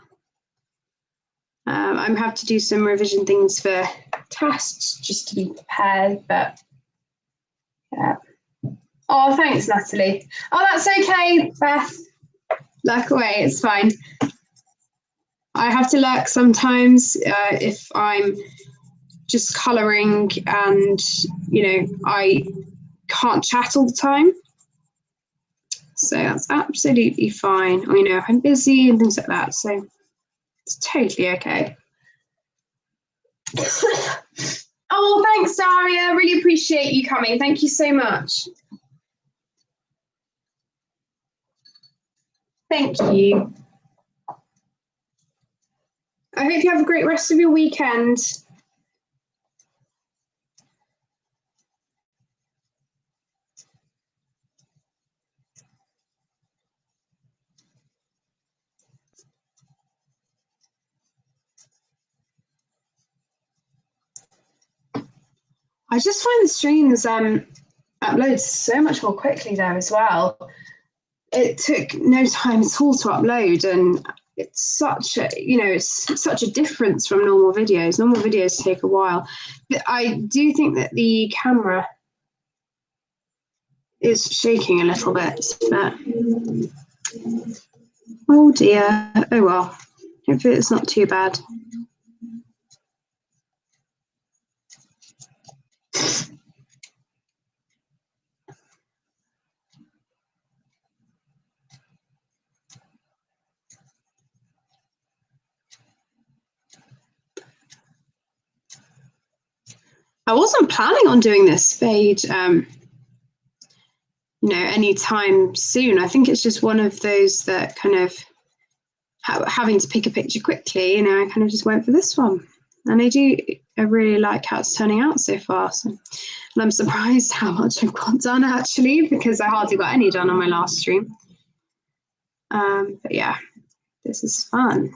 I'm have to do some revision things for tests just to be prepared, but yeah. Oh, thanks, Natalie. Oh, that's okay, Beth. Lurk away, it's fine. I have to lurk sometimes if I'm just colouring and, you know, I can't chat all the time. So that's absolutely fine. Or, you know, if I'm busy and things like that. So it's totally okay. Oh, thanks, Daria. Really appreciate you coming. Thank you so much. Thank you. I hope you have a great rest of your weekend. I just find the streams upload so much more quickly there as well. It took no time at all to upload, and it's such a, you know, it's such a difference from normal videos. Normal videos take a while. But I do think that the camera is shaking a little bit, but oh dear. Oh well. Hopefully it's not too bad. I wasn't planning on doing this fade, you know, anytime soon. I think it's just one of those that kind of having to pick a picture quickly, you know, I kind of just went for this one. And I really like how it's turning out so far. So, and I'm surprised how much I've got done actually, because I hardly got any done on my last stream. But yeah, this is fun.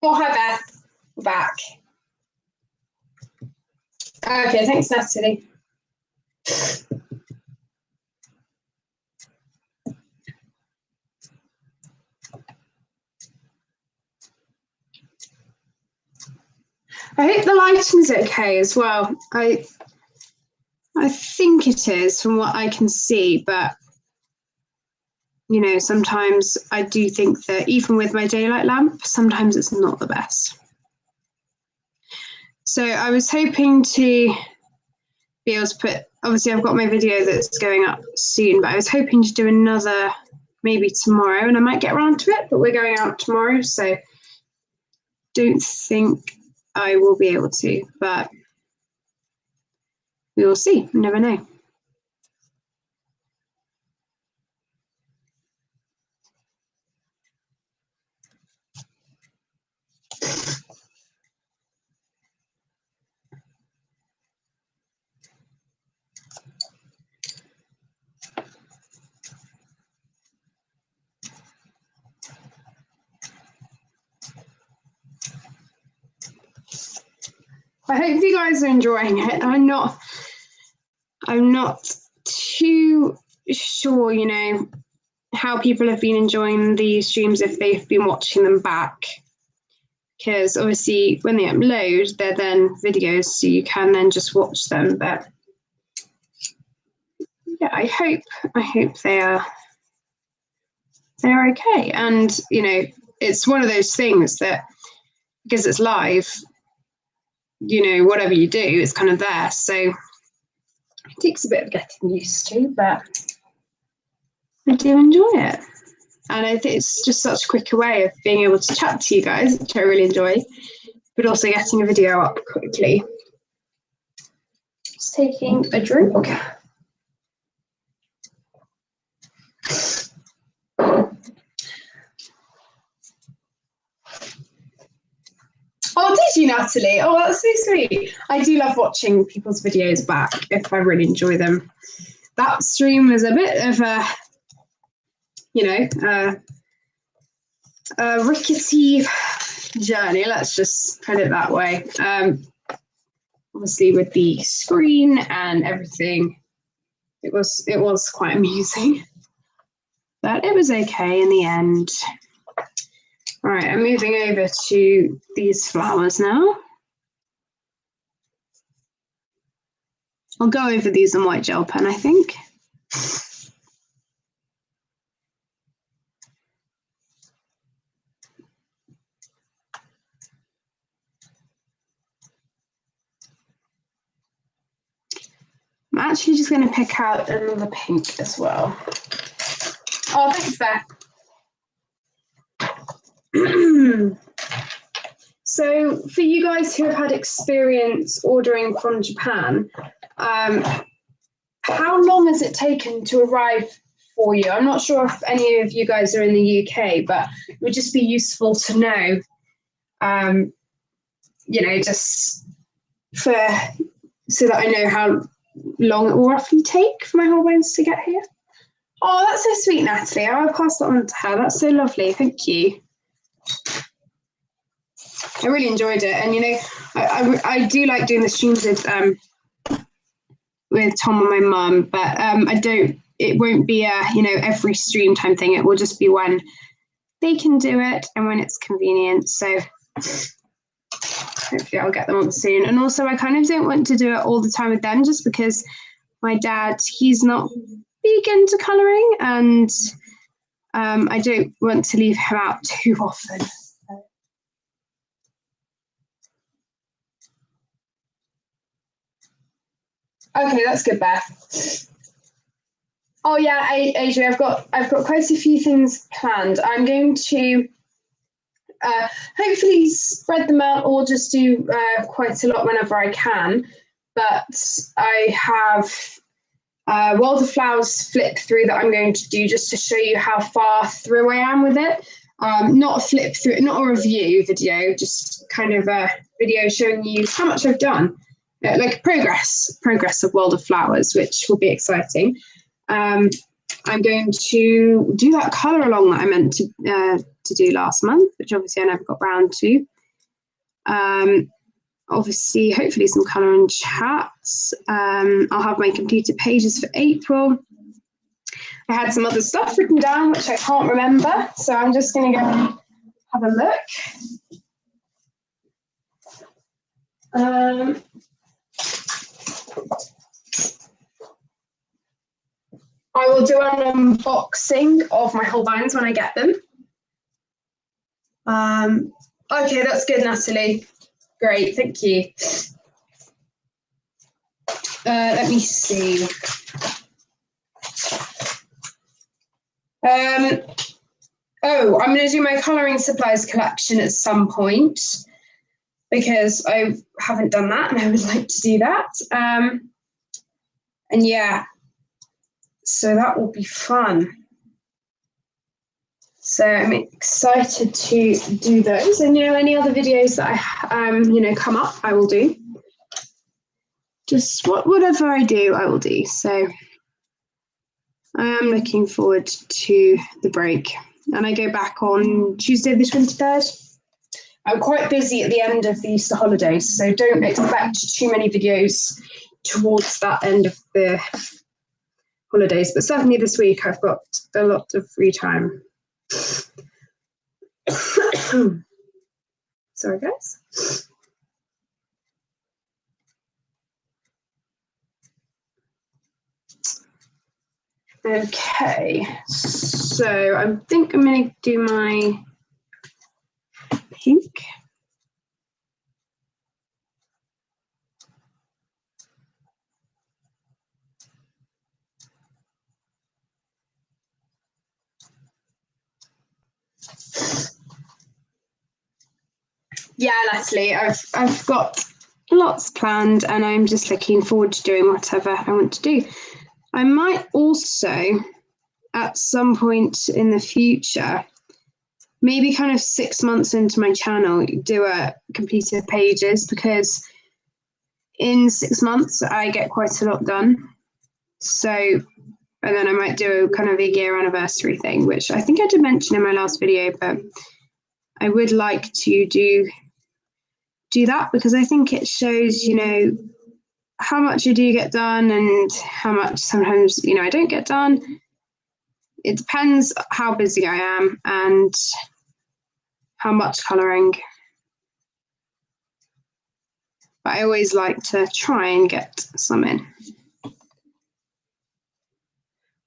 Oh, hi Beth, we're back. Okay, thanks Natalie. I hope the lighting's okay as well. I think it is from what I can see, but you know, sometimes I do think that even with my daylight lamp, sometimes it's not the best. So I was hoping to be able to put, obviously I've got my video that's going up soon, but I was hoping to do another maybe tomorrow, and I might get around to it, but we're going out tomorrow, so don't think I will be able to, but we will see, you never know. I hope you guys are enjoying it. I'm not too sure, you know, how people have been enjoying the streams if they've been watching them back. Because obviously when they upload, they're then videos, so you can then just watch them. But yeah, I hope they are they're okay. And, you know, it's one of those things that, because it's live, you know, whatever you do, it's kind of there. So it takes a bit of getting used to, but I do enjoy it. And I think it's just such a quicker way of being able to chat to you guys, which I really enjoy, but also getting a video up quickly. Just taking a drink. Oh, did you, Natalie? Oh, that's so sweet. I do love watching people's videos back if I really enjoy them. That stream was a bit of a, you know, a rickety journey. Let's just put it that way. Obviously, with the screen and everything, it was quite amusing, but it was okay in the end. All right, I'm moving over to these flowers now. I'll go over these in white gel pen, I think. I'm actually just going to pick out another pink as well. Oh, thanks, Beth. So for you guys who have had experience ordering from Japan, how long has it taken to arrive for you? I'm not sure if any of you guys are in the UK, but it would just be useful to know, you know, just so that I know how long it will roughly take for my whole bones to get here. Oh, that's so sweet, Natalie. I'll pass that on to her. That's so lovely. Thank you. I really enjoyed it, and you know, I do like doing the streams with Tom and my mum, but I don't. It won't be a, you know, every stream time thing. It will just be when they can do it and when it's convenient. So hopefully I'll get them on soon. And also, I kind of don't want to do it all the time with them, just because my dad, he's not big into colouring, and I don't want to leave him out too often. Okay, that's good, Beth. Oh yeah, Adrian, I've got quite a few things planned. I'm going to hopefully spread them out or just do quite a lot whenever I can. But I have World of Flowers flip through that I'm going to do just to show you how far through I am with it. Not a flip through, not a review video, just kind of a video showing you how much I've done. Like progress of World of Flowers, which will be exciting. I'm going to do that colour along that I meant to do last month, which obviously I never got round to. Obviously, hopefully some colour and chats. I'll have my completed pages for April. I had some other stuff written down, which I can't remember, so I'm just going to go have a look. I will do an unboxing of my whole bands when I get them. Okay, that's good, Natalie. Great, thank you. Let me see. Oh, I'm going to do my colouring supplies collection at some point, because I haven't done that and I would like to do that. And yeah, so that will be fun. So I'm excited to do those, and you know, any other videos that I you know, come up, I will do. Just whatever I do, I will do. So I am looking forward to the break, and I go back on Tuesday the 23rd. I'm quite busy at the end of the Easter holidays, so don't expect too many videos towards that end of the holidays, but certainly this week I've got a lot of free time. Sorry, guys. Okay, So I think I'm going to do my pink. Yeah, Leslie, I've got lots planned and I'm just looking forward to doing whatever I want to do. I might also, at some point in the future, maybe kind of 6 months into my channel, do a completed pages, because in 6 months I get quite a lot done. So, and then I might do a kind of a year anniversary thing, which I think I did mention in my last video, but I would like to do that because I think it shows, you know, how much I do get done and how much sometimes, you know, I don't get done. It depends how busy I am and how much colouring. But I always like to try and get some in.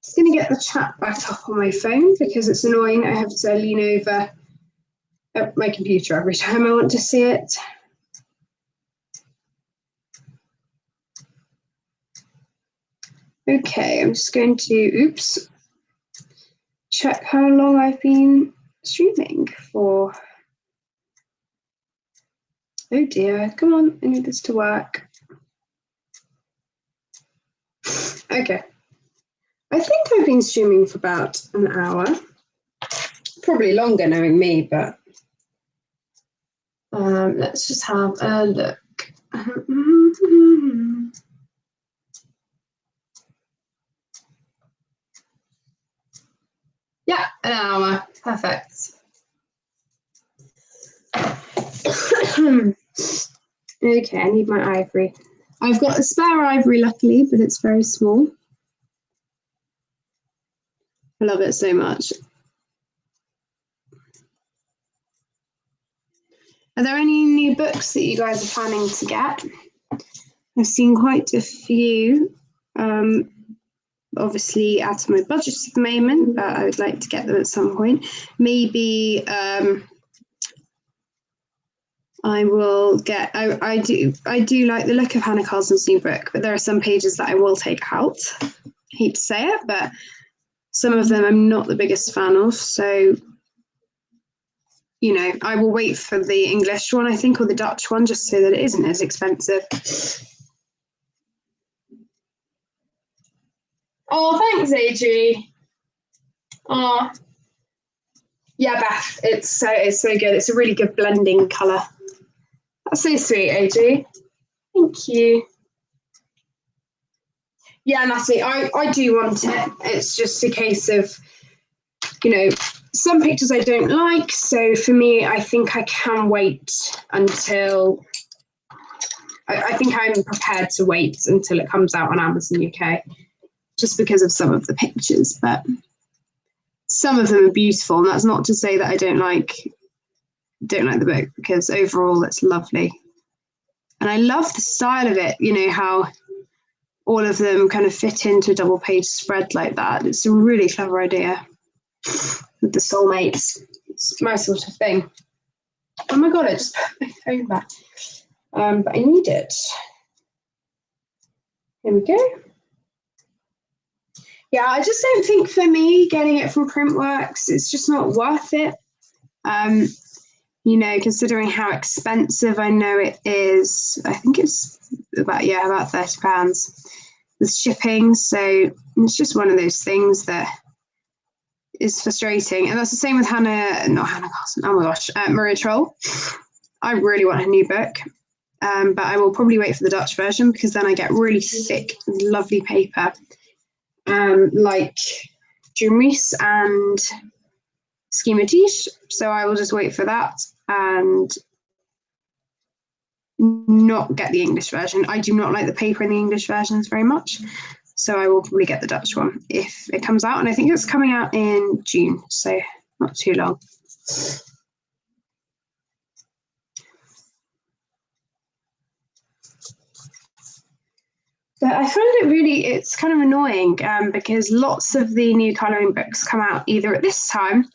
Just going to get the chat back up on my phone because it's annoying. I have to lean over at my computer every time I want to see it. Okay, I'm just going to, check how long I've been streaming for. Oh dear, come on, I need this to work. Okay. I think I've been streaming for about an hour. Probably longer knowing me, but let's just have a look. Yeah, an hour. Perfect. Okay, I need my ivory. I've got a spare ivory, luckily, but it's very small. I love it so much. Are there any new books that you guys are planning to get? I've seen quite a few. Obviously out of my budget at the moment, but I would like to get them at some point. Maybe I will get, I do like the look of Hannah Carson's new book, but there are some pages that I will take out. I hate to say it, but some of them I'm not the biggest fan of. So, you know, I will wait for the English one, I think, or the Dutch one, just so that it isn't as expensive. Oh, thanks, AG. Oh, yeah, Beth, it's so good. It's a really good blending colour. That's so sweet, AG. Thank you. Yeah, Natalie, I do want it. It's just a case of, you know, some pictures I don't like. So for me, I think I can wait until, I think I'm prepared to wait until it comes out on Amazon UK, just because of some of the pictures. But some of them are beautiful, and that's not to say that I don't like the book, because overall it's lovely. And I love the style of it, you know, how all of them kind of fit into a double page spread like that. It's a really clever idea with the soulmates. It's my sort of thing. Oh my God, I just put my phone back. But I need it. Here we go. Yeah, I just don't think for me getting it from Printworks, it's just not worth it. You know, considering how expensive I know it is, I think it's about £30 with shipping. So it's just one of those things that is frustrating. And that's the same with not Hannah Carson, oh my gosh, Maria Troll. I really want her new book, but I will probably wait for the Dutch version, because then I get really thick, lovely paper, like Dreamreese and Schematisch. So I will just wait for that and not get the English version. I do not like the paper in the English versions very much, so I will probably get the Dutch one if it comes out, and I think it's coming out in June, so not too long. But I find it really, it's kind of annoying because lots of the new colouring books come out either at this time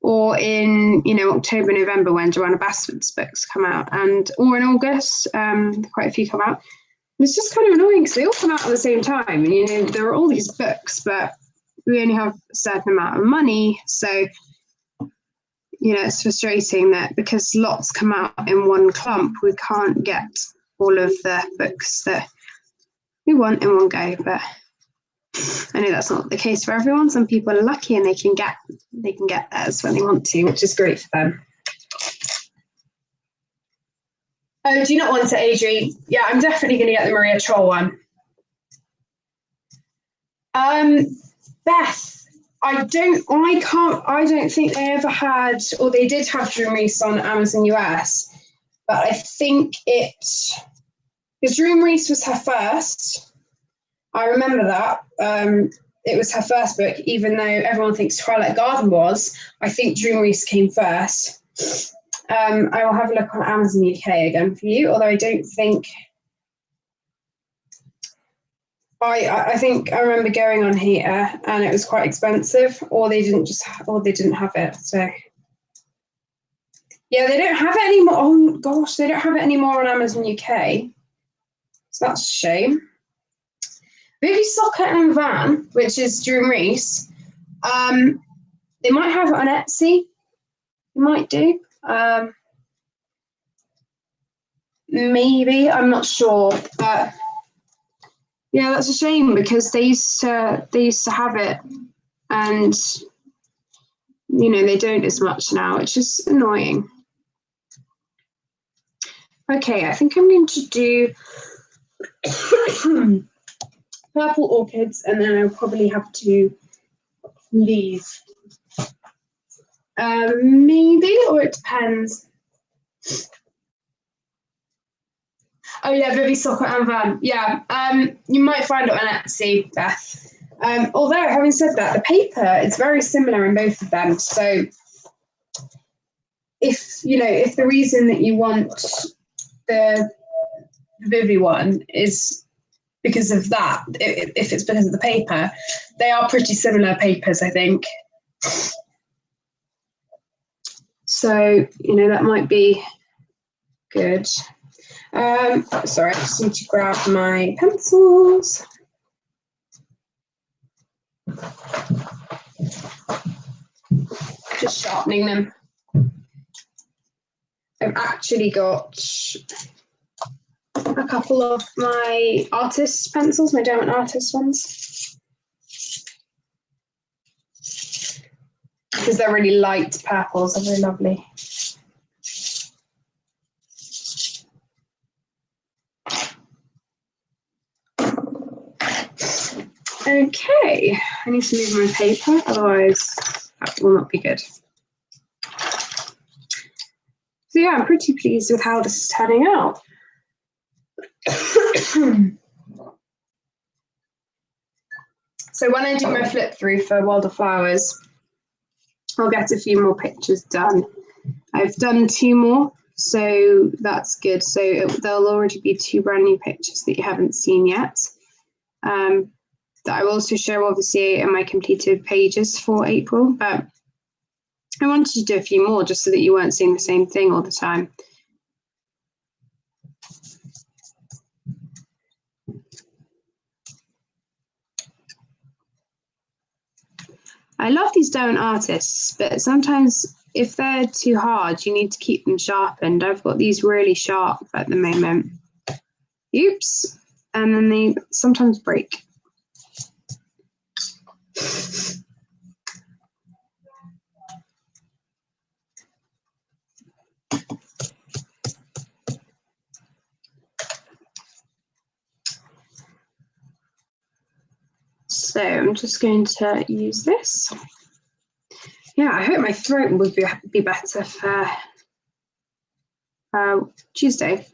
or in, you know, October, November when Joanna Basford's books come out, or in August, quite a few come out. And it's just kind of annoying because they all come out at the same time. And, you know, there are all these books, but we only have a certain amount of money. So, you know, it's frustrating that because lots come out in one clump, we can't get all of the books that we want in one go. But I know that's not the case for everyone. Some people are lucky and they can get theirs when they want to, which is great for them. Oh, do you not want it, Adri? Yeah, I'm definitely going to get the Maria Troll one. Beth, I don't think they ever had, or they did have Dream Reese on Amazon US, but I think because Dream Reese was her first. I remember that. It was her first book, even though everyone thinks Twilight Garden was. I think Dream Reese came first. I will have a look on Amazon UK again for you, although I don't think. I think I remember going on here and it was quite expensive, or they didn't have it. So yeah, they don't have it anymore. Oh gosh, they don't have it anymore on Amazon UK. So that's a shame. Maybe Socket and Van, which is Dream Reese, they might have it on Etsy. They might do. Maybe, I'm not sure, but yeah, that's a shame because they used to have it, and you know they don't as much now. It's just annoying. Okay, I think I'm going to do Purple Orchids, and then I'll probably have to leave. Maybe, or it depends. Oh yeah, Vivi Socket and Van. Yeah, you might find it on Etsy, Beth. Although, having said that, the paper is very similar in both of them. So, if the reason that you want the Vivi one is because of that, if it's because of the paper, they are pretty similar papers, I think. So, that might be good. Sorry, I just need to grab my pencils. Just sharpening them. I've actually got a couple of my artist pencils, my Derwent Artist ones, because they're really light purples, they're very lovely. Okay, I need to move my paper, otherwise that will not be good. So yeah, I'm pretty pleased with how this is turning out. So when I do my flip through for World of Flowers, I'll get a few more pictures done. I've done 2 more, so that's good. So there'll already be 2 brand new pictures that you haven't seen yet. That I will also show obviously in my completed pages for April, but I wanted to do a few more just so that you weren't seeing the same thing all the time. I love these Derwent Artists, but sometimes if they're too hard, you need to keep them sharpened. I've got these really sharp at the moment. Oops, and then they sometimes break. So I'm just going to use this. Yeah, I hope my throat would be better for Tuesday.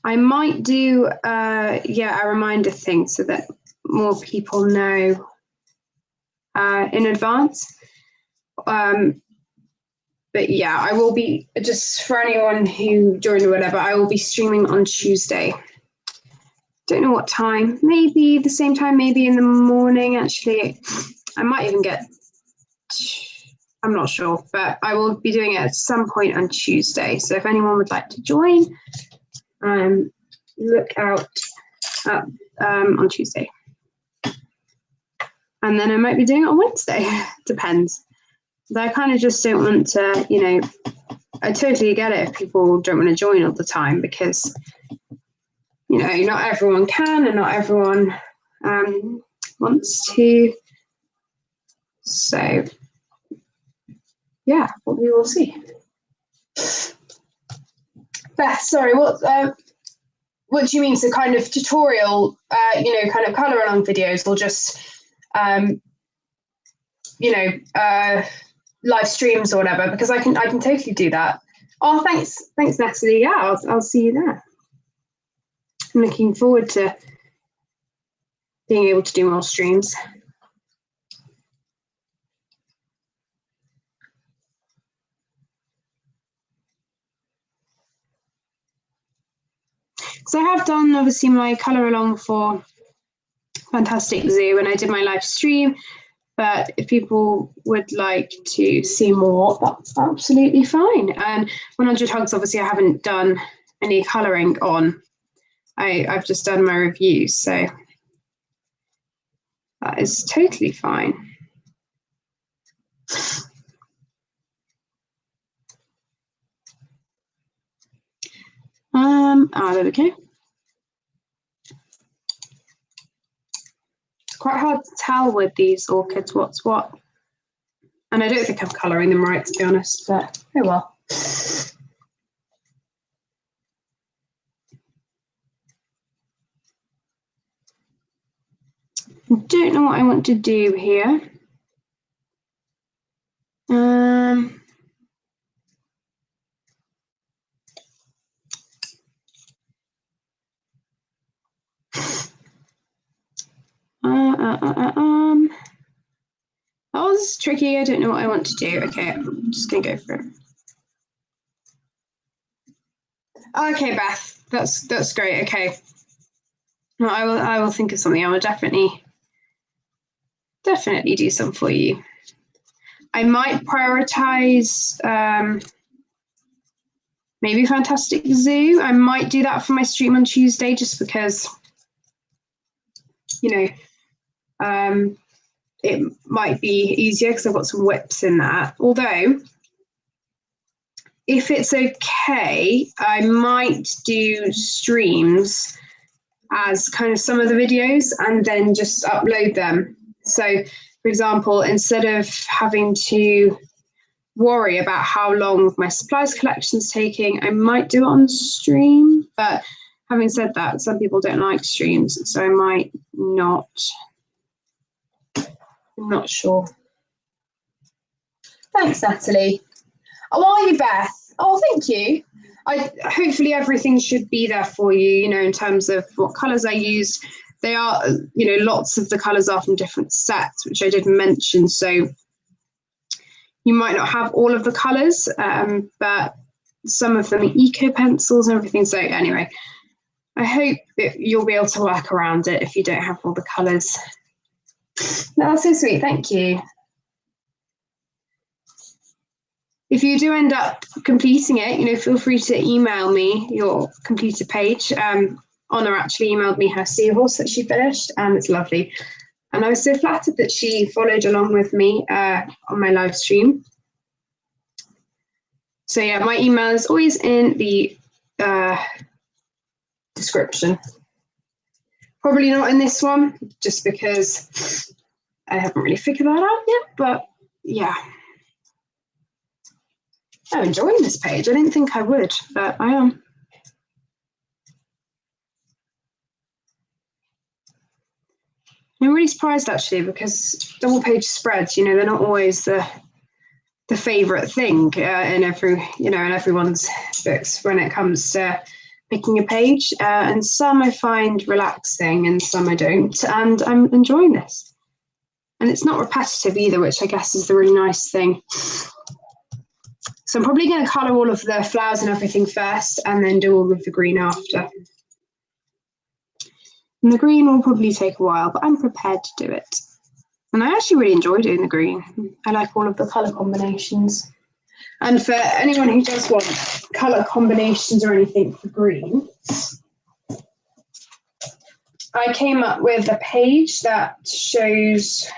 I might do a reminder thing so that more people know in advance. But yeah, I will be, just for anyone who joined or whatever, I will be streaming on Tuesday. Don't know what time, maybe the same time, maybe in the morning. Actually, I might even get, I'm not sure, but I will be doing it at some point on Tuesday. So if anyone would like to join, look out at, on Tuesday. And then I might be doing it on Wednesday, depends. But I kind of just don't want to, you know, I totally get it if people don't want to join all the time, because, you know, not everyone can and not everyone wants to. So, yeah, well, we will see. Beth, sorry, what do you mean? So kind of tutorial, you know, kind of colour along videos, or just, you know, live streams or whatever? Because I can totally do that. Oh, thanks, Natalie. Yeah, I'll see you there. I'm looking forward to being able to do more streams. So I have done obviously my colour along for Fantastic Zoo when I did my live stream, but if people would like to see more, that's absolutely fine. And 100 Hugs, obviously I haven't done any colouring on. I've just done my reviews, so that is totally fine. There we go. It's quite hard to tell with these orchids what's what. And I don't think I'm colouring them right, to be honest, but oh well. I don't know what I want to do here. That was tricky. I don't know what I want to do. Okay, I'm just gonna go for it. Okay, Beth, that's great. Okay, well, I will think of something. I will definitely do some for you. I might prioritize maybe Fantastic Zoo. I might do that for my stream on Tuesday, just because, you know, it might be easier because I've got some whips in that. Although, if it's okay, I might do streams as kind of some of the videos and then just upload them. So, for example, instead of having to worry about how long my supplies collection's taking, I might do it on stream. But having said that, some people don't like streams, so I might not. I'm not sure. Thanks, Natalie. Oh, are you, Beth? Oh, thank you. Hopefully everything should be there for you, you know, in terms of what colours I used. They are, you know, lots of the colours are from different sets, which I did mention. So you might not have all of the colours, but some of them are eco pencils and everything. So anyway, I hope that you'll be able to work around it if you don't have all the colours. That's so sweet. Thank you. If you do end up completing it, you know, feel free to email me your completed page. Honor actually emailed me her seahorse that she finished, and it's lovely. And I was so flattered that she followed along with me on my live stream. So yeah, my email is always in the description. Probably not in this one, just because I haven't really figured that out yet, but yeah. I'm enjoying this page. I didn't think I would, but I am. I'm really surprised actually, because double page spreads, you know, they're not always the favourite thing in everyone's books when it comes to picking a page. And some I find relaxing and some I don't, and I'm enjoying this. And it's not repetitive either, which I guess is the really nice thing. So I'm probably going to colour all of the flowers and everything first, and then do all of the green after. And the green will probably take a while, but I'm prepared to do it. And I actually really enjoy doing the green. I like all of the colour combinations. And for anyone who does want colour combinations or anything for green, I came up with a page that shows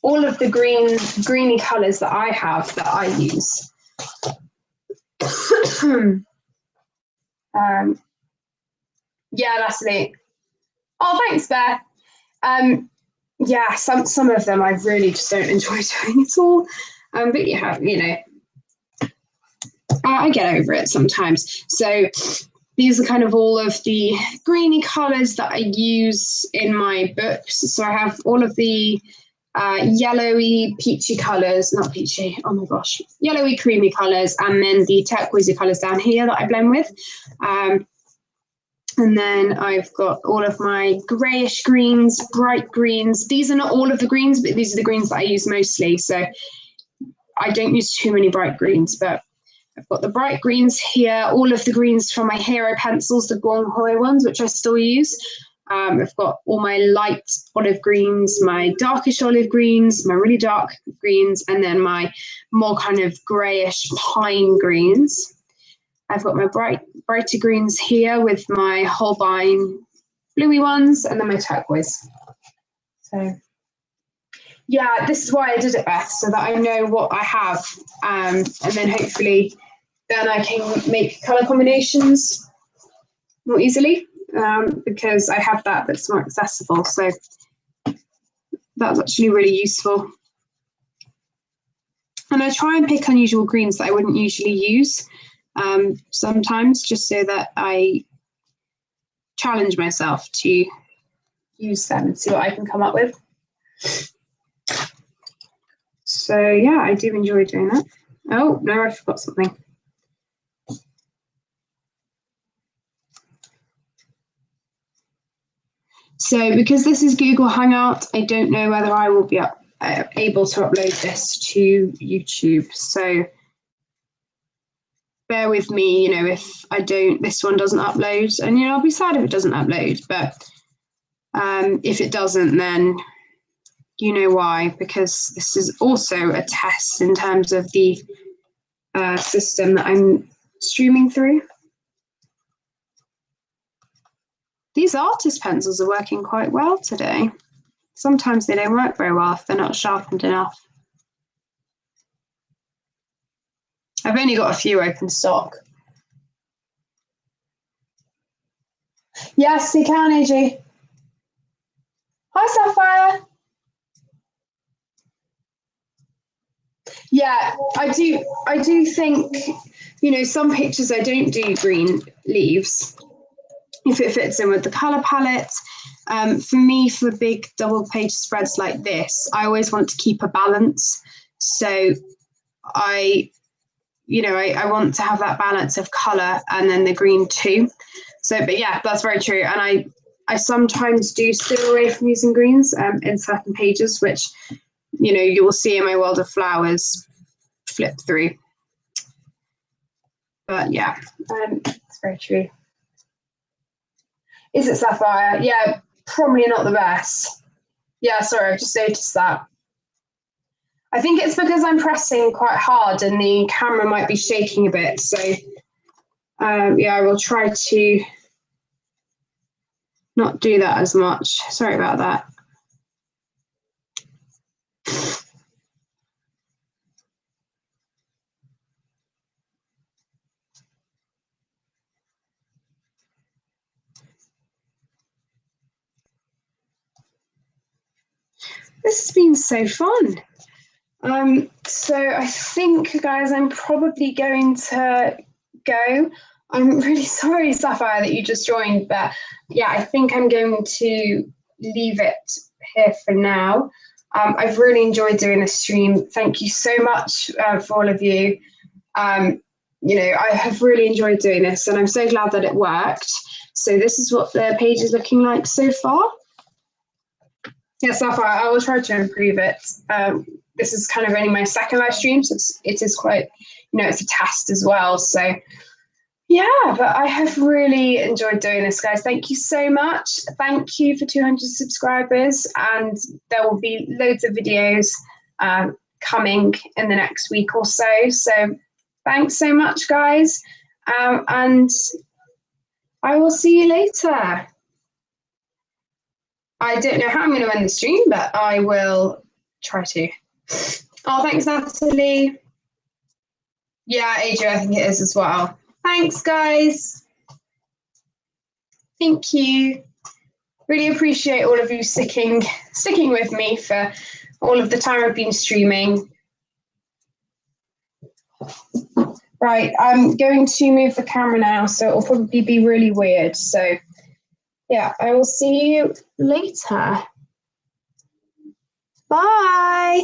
all of the greeny colours that I have that I use. Yeah, Leslie. Oh, thanks, Beth. Yeah, some of them I really just don't enjoy doing at all. But yeah, you know, I get over it sometimes. So these are kind of all of the greeny colours that I use in my books. So I have all of the yellowy, peachy colours, not peachy, oh my gosh, yellowy, creamy colours, and then the turquoisey colours down here that I blend with. And then I've got all of my greyish greens, bright greens. These are not all of the greens, but these are the greens that I use mostly. So I don't use too many bright greens, but I've got the bright greens here, all of the greens from my hero pencils, the Guanghui ones, which I still use. I've got all my light olive greens, my darkish olive greens, my really dark greens, and then my more kind of greyish pine greens. I've got my brighter greens here with my Holbein bluey ones, and then my turquoise. So yeah, this is why I did it, Beth, so that I know what I have, and then hopefully then I can make colour combinations more easily, because I have that that's more accessible. So that's actually really useful. And I try and pick unusual greens that I wouldn't usually use sometimes, just so that I challenge myself to use them and see what I can come up with. So yeah, I do enjoy doing that. Oh, no, I forgot something. So because this is Google Hangout, I don't know whether I will be able to upload this to YouTube. So bear with me, you know, if this one doesn't upload, and, you know, I'll be sad if it doesn't upload, but if it doesn't, then you know why, because this is also a test in terms of the system that I'm streaming through. These artist pencils are working quite well today. Sometimes they don't work very well if they're not sharpened enough. I've only got a few open stock. Yes, you can, AJ. Hi, Sapphire. Yeah, I do think, you know, some pictures I don't do green leaves if it fits in with the colour palette. For me, for big double page spreads like this, I always want to keep a balance. So I want to have that balance of colour and then the green too. So, but yeah, that's very true. And I sometimes do steer away from using greens in certain pages, which, you know, you will see in my World of Flowers flip through. But yeah, it's very true. Is it Sapphire? Yeah, probably not the best. Yeah, sorry, I've just noticed that. I think it's because I'm pressing quite hard and the camera might be shaking a bit. So yeah, I will try to not do that as much. Sorry about that. This has been so fun. So I think, guys, I'm probably going to go. I'm really sorry, Sapphire, that you just joined, but yeah, I think I'm going to leave it here for now. I've really enjoyed doing this stream. Thank you so much for all of you. You know, I have really enjoyed doing this, and I'm so glad that it worked. So this is what the page is looking like so far. Yes, Sapphire, I will try to improve it. This is kind of only my second live stream, so it is quite, you know, it's a test as well. So Yeah, but I have really enjoyed doing this, guys. Thank you so much. Thank you for 200 subscribers, and there will be loads of videos coming in the next week or so. So thanks so much, guys, and I will see you later. I don't know how I'm going to end the stream, but I will try to. Oh, thanks, Natalie. Yeah, Adria, I think it is as well. Thanks, guys. Thank you. Really appreciate all of you sticking with me for all of the time I've been streaming. Right, I'm going to move the camera now, so it'll probably be really weird. So yeah, I will see you later. Bye.